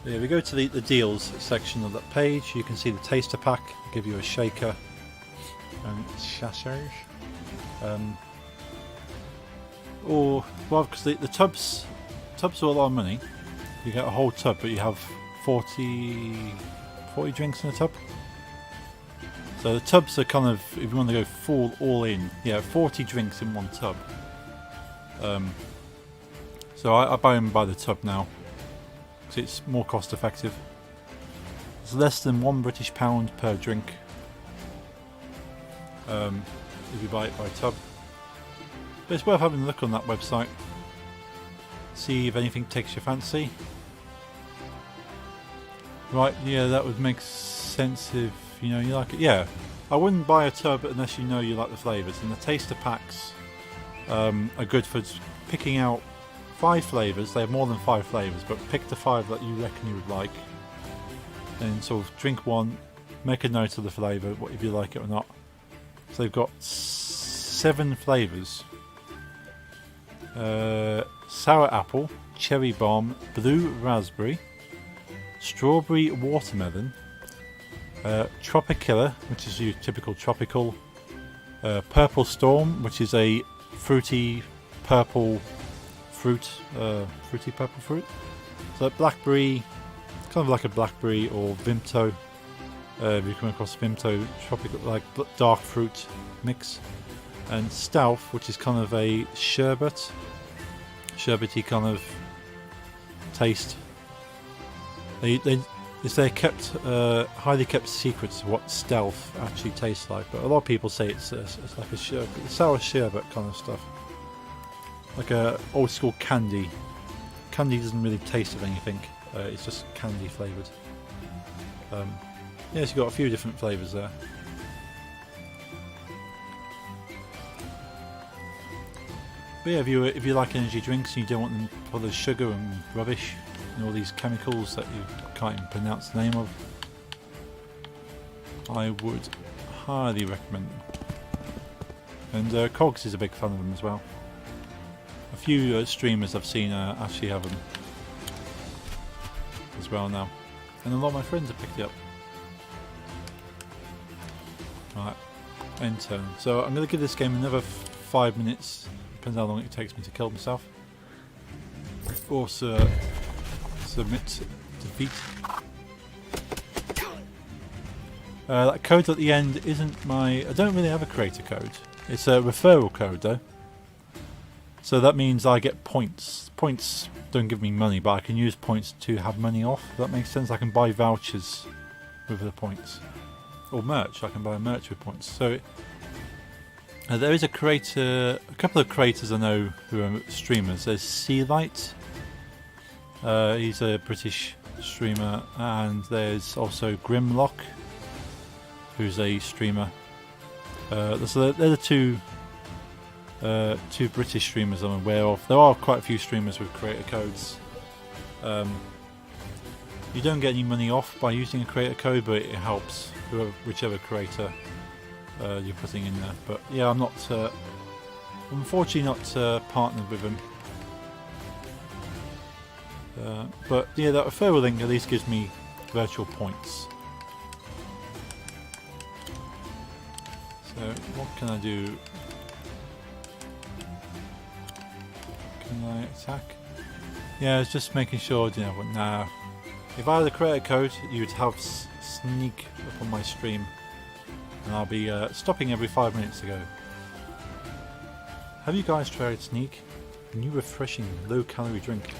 B: Yeah, we go to the deals section of that page. You can see the Taster Pack, give you a shaker and sachets. Or, well, because the tubs are a lot of money. You get a whole tub, but you have 40 drinks in a tub. So the tubs are kind of, if you want to go full all in, yeah, 40 drinks in one tub. So I buy them by the tub now, because it's more cost effective. It's less than £1 British per drink if you buy it by tub. But it's worth having a look on that website. See if anything takes your fancy. Right, yeah, that would make sense if you know you like it. Yeah, I wouldn't buy a tub unless you know you like the flavours. And the Taster Packs are good for picking out 5 flavours. They have more than 5 flavours, but pick the 5 that you reckon you would like. And sort of drink one, make a note of the flavour, what if you like it or not. So they've got 7 flavours. Sour apple, cherry bomb, blue raspberry, strawberry watermelon, Tropicilla, which is your typical tropical. Purple Storm, which is a fruity purple fruit. So blackberry, kind of like a blackberry or Vimto. If you come across Vimto, tropical, like dark fruit mix. And Stealth, which is kind of a sherbety kind of taste. It's their highly kept secrets of what Stealth actually tastes like, but a lot of people say it's like a sour sherbet kind of stuff, like a old school candy. Candy doesn't really taste of anything; it's just candy flavored. Yes, you've got a few different flavors there. But yeah, if you like energy drinks and you don't want them full of sugar and rubbish and all these chemicals that you can't even pronounce the name of, I would highly recommend them. And Cogs is a big fan of them as well. A few streamers I've seen actually have them as well now, and a lot of my friends have picked it up. Right, end turn. So I'm going to give this game another 5 minutes. Depends how long it takes me to kill myself. Or submit defeat. That code at the end isn't I don't really have a creator code. It's a referral code though. So that means I get points. Points don't give me money, but I can use points to have money off. If that makes sense. I can buy vouchers with the points. Or merch. I can buy merch with points. So there is a couple of creators I know who are streamers. There's Sealight. He's a British streamer, and there's also Grimlock, who's a streamer. So they're the two British streamers I'm aware of. There are quite a few streamers with creator codes. You don't get any money off by using a creator code, but it helps whichever creator you're putting in there. But yeah, I'm unfortunately not partnered with him. But yeah, that referral link at least gives me virtual points. So what can I do? Can I attack? Yeah, it's just making sure, you know, but now if I had a creator code, you would have sneak up on my stream, and I'll be stopping every 5 minutes to go. Have you guys tried Sneak? A new refreshing low calorie drink.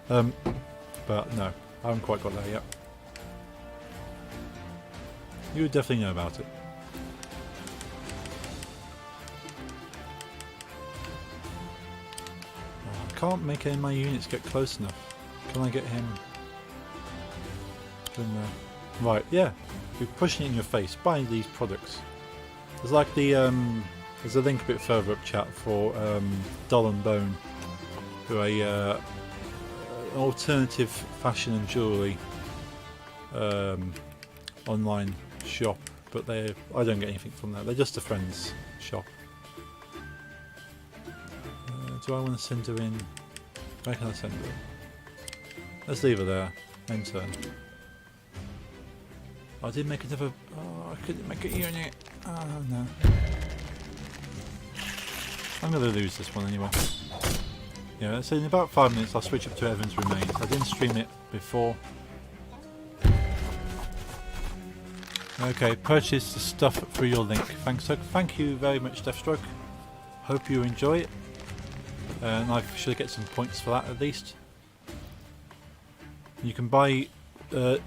B: But no, I haven't quite got there yet. You would definitely know about it. I can't make any of my units get close enough. Can I get him? In there? Right, yeah. We're pushing it in your face. Buy these products. There's like the there's a link a bit further up chat for Doll and Bone, who are an alternative fashion and jewellery online shop, but I don't get anything from that. They're just a friend's shop. Do I want to send her in? Where can I send her? Let's leave her there. End turn. I did make another. Oh, I couldn't make a unit. Oh no. I'm going to lose this one anyway. Yeah, so in about 5 minutes I'll switch up to Evans Remains. I didn't stream it before. Okay, purchase the stuff through your link. Thank you very much, Deathstroke. Hope you enjoy it. And I should get some points for that at least. You can buy,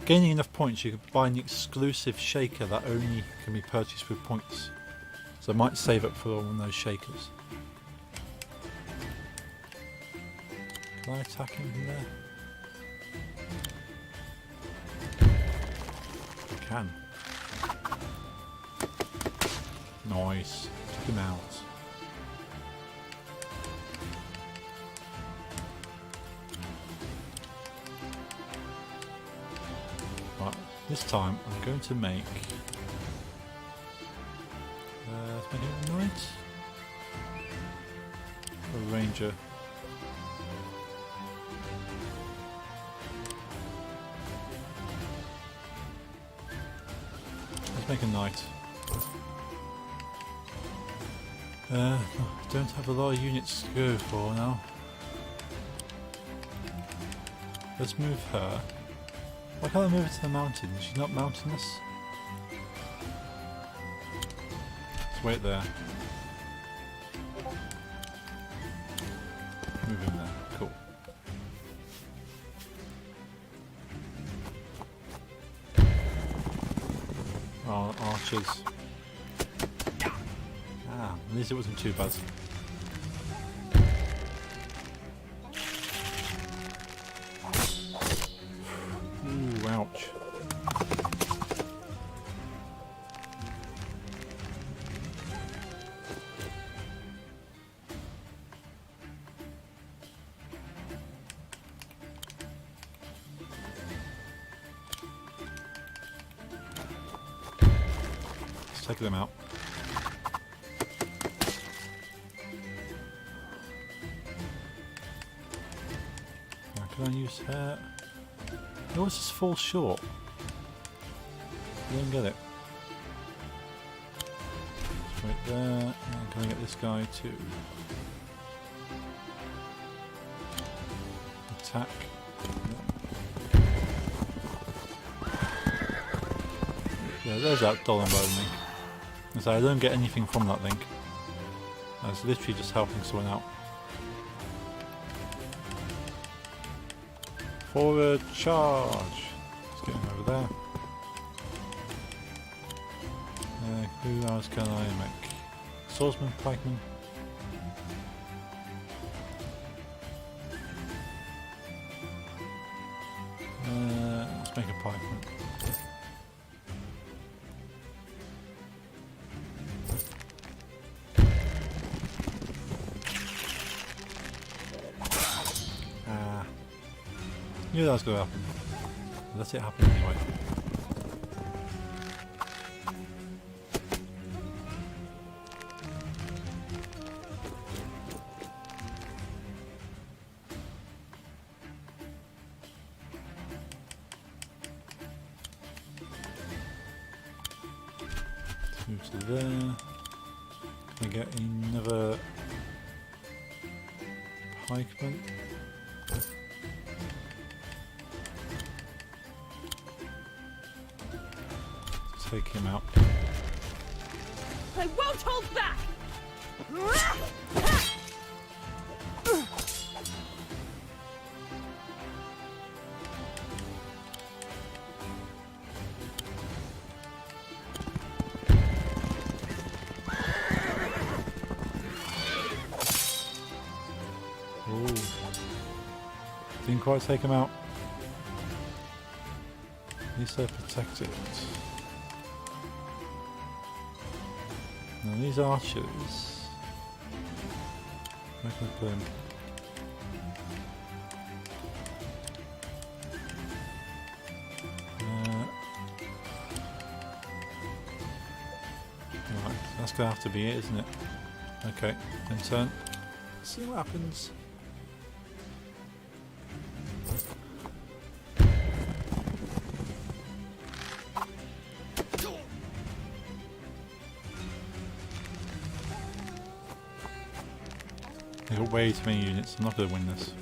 B: gaining enough points, you can buy an exclusive shaker that only can be purchased with points. So I might save up for one of those shakers. Can I attack him from there? I can. Nice. Took him out. Right, this time I'm going to make... let's make it a knight. A ranger. let's make a knight. Don't have a lot of units to go for now. Let's move her. Why can't I move her to the mountain? She's not mountainous. Let's wait there. Move him there. Cool. Oh, archers. Ah, at least it wasn't too bad. Ooh, ouch. Let's take them out. Now, can I use her? It always just falls short. I don't get it. It's right there. And can I get this guy to attack? Yeah, there's that dollar bone link. And so I don't get anything from that link. I was literally just helping someone out. Forward charge! Let's get him over there. Who else can I make? Swordsman, pikeman. Let's make a pikeman. Knew that was going to happen. Let it happen anyway. Let's move to there. Can I get another pikeman? Take him out.
C: I won't hold back!
B: Ooh. Didn't quite take him out. At least they're protected. Now these archers, where can I put them? Right, that's gonna have to be it, isn't it? Okay, then turn. See what happens. I've got way too many units, I'm not going to win this.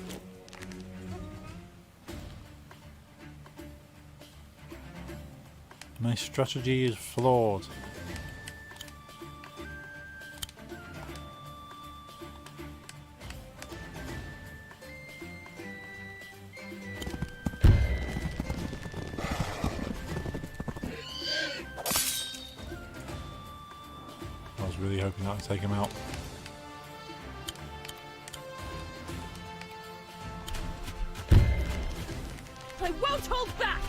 B: My strategy is flawed. I was really hoping that would take him out.
C: I won't hold back!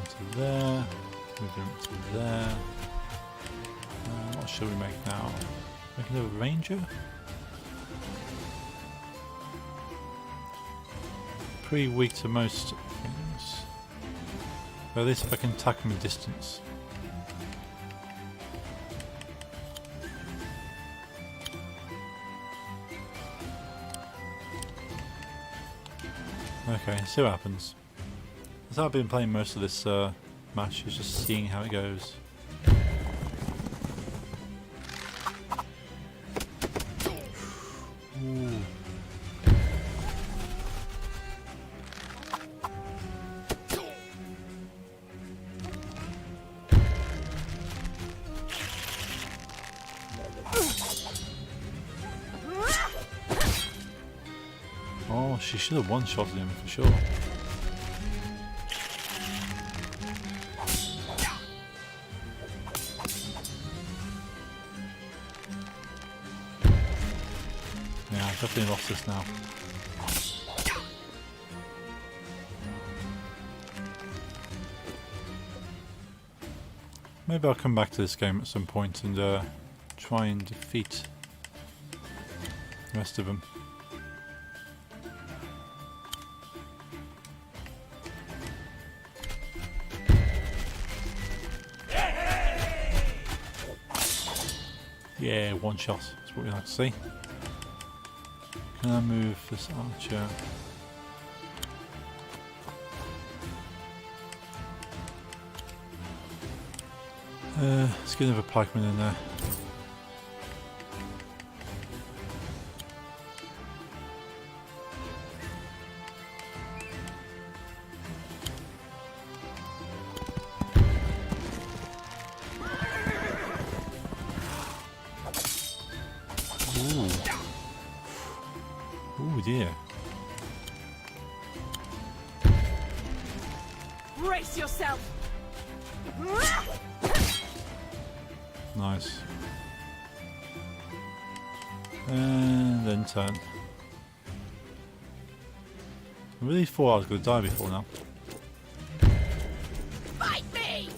B: To there, move him to there. What should we make now? Make another ranger? Pretty weak to most things. But at least if I can attack him at distance. Okay, see what happens. As I've been playing most of this match, is just seeing how it goes. Ooh. Oh, she should have one-shotted him for sure. Yeah, I've definitely lost this now. Maybe I'll come back to this game at some point and try and defeat the rest of them. Yeah, one shot. That's what we like to see. Can I move this archer? Let's get another pikeman in there. Ooh dear.
C: Brace yourself.
B: Nice. And then turn. I really thought I was going to die before now.
C: Fight me.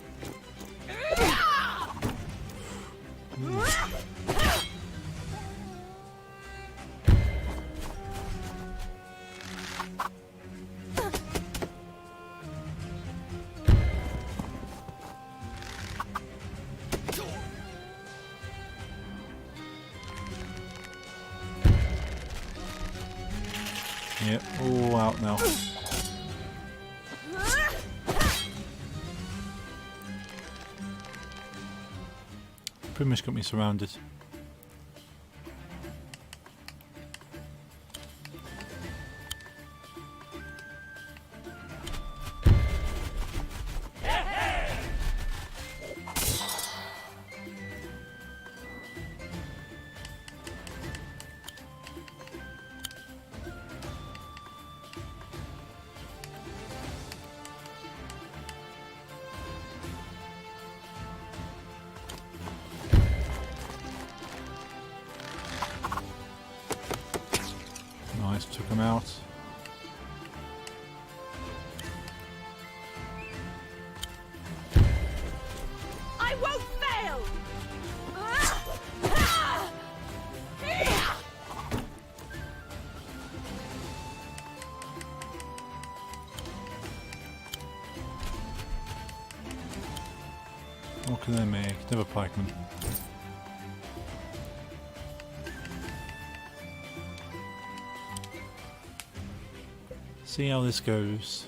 B: Yep, all out now. Pretty much got me surrounded. Nice, took him out.
C: I won't fail.
B: What can they make? Never pikeman. See how this goes.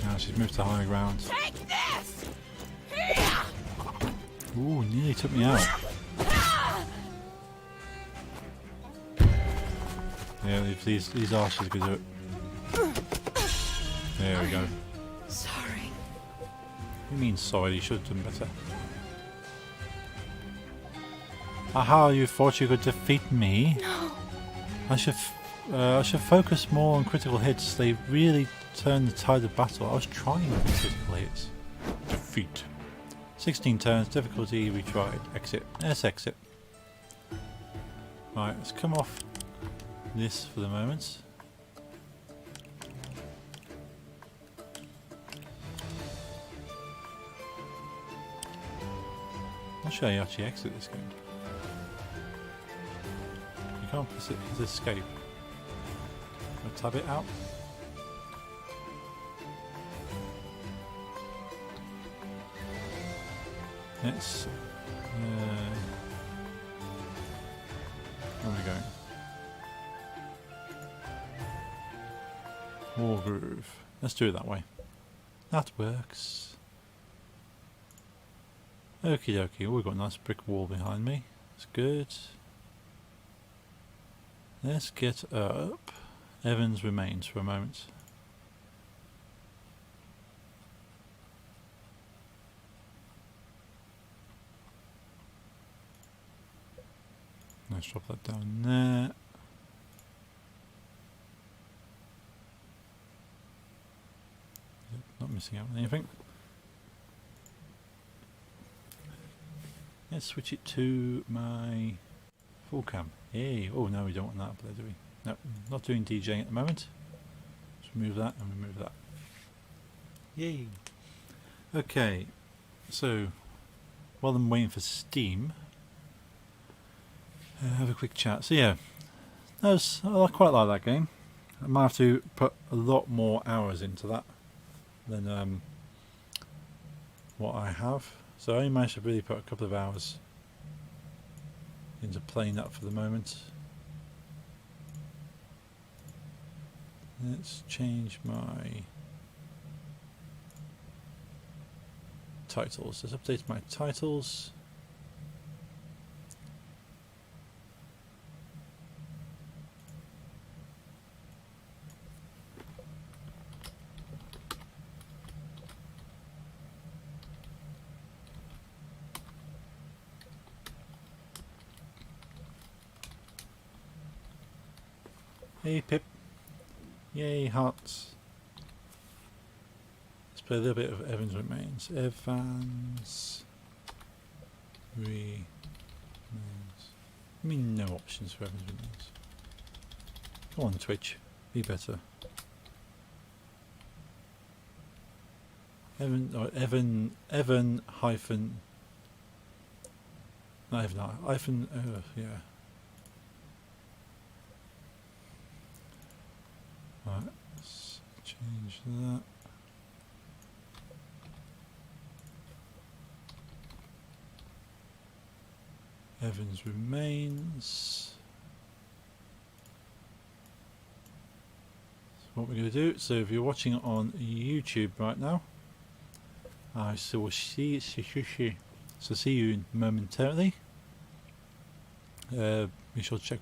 B: Now she's moved to higher ground.
C: Take this.
B: Ooh, nearly took me out. Yeah, if these archers could do it. There we go.
C: Sorry.
B: You mean sorry? You should have done better. Aha! You thought you could defeat me?
C: No.
B: I should focus more on critical hits. They really turn the tide of battle. I was trying with critical hits. Defeat. 16 turns, difficulty retried. Exit. Let's exit. Right, let's come off this for the moment. Not sure how you actually exit this game. You can't press it as escape. I'll tab it out. Let's where are we going? Wargroove. Let's do it that way. That works. Okie dokie. Oh, we've got a nice brick wall behind me. That's good. Let's get up Evans Remains for a moment. Let's drop that down there. Not missing out on anything. Let's switch it to my full cam. Yay! Oh no, we don't want that up there, do we? No, not doing DJing at the moment. Let's remove that and remove that. Yay! Okay, so while I'm waiting for Steam, have a quick chat. So yeah, I quite like that game. I might have to put a lot more hours into that than what I have. So I only managed to really put a couple of hours into playing that for the moment. Let's change my titles. Let's update my titles. Hey Pip. Yay, hearts. Let's play a little bit of Evans Remains. Evans Remains. I mean, no options for Evans Remains. Go on, Twitch. Be better. Evan hyphen. Not Evan hyphen. Yeah. Right, let's change that. Evans Remains. So what we're going to do, so if you're watching on YouTube right now, I will see you momentarily. Be sure to check back.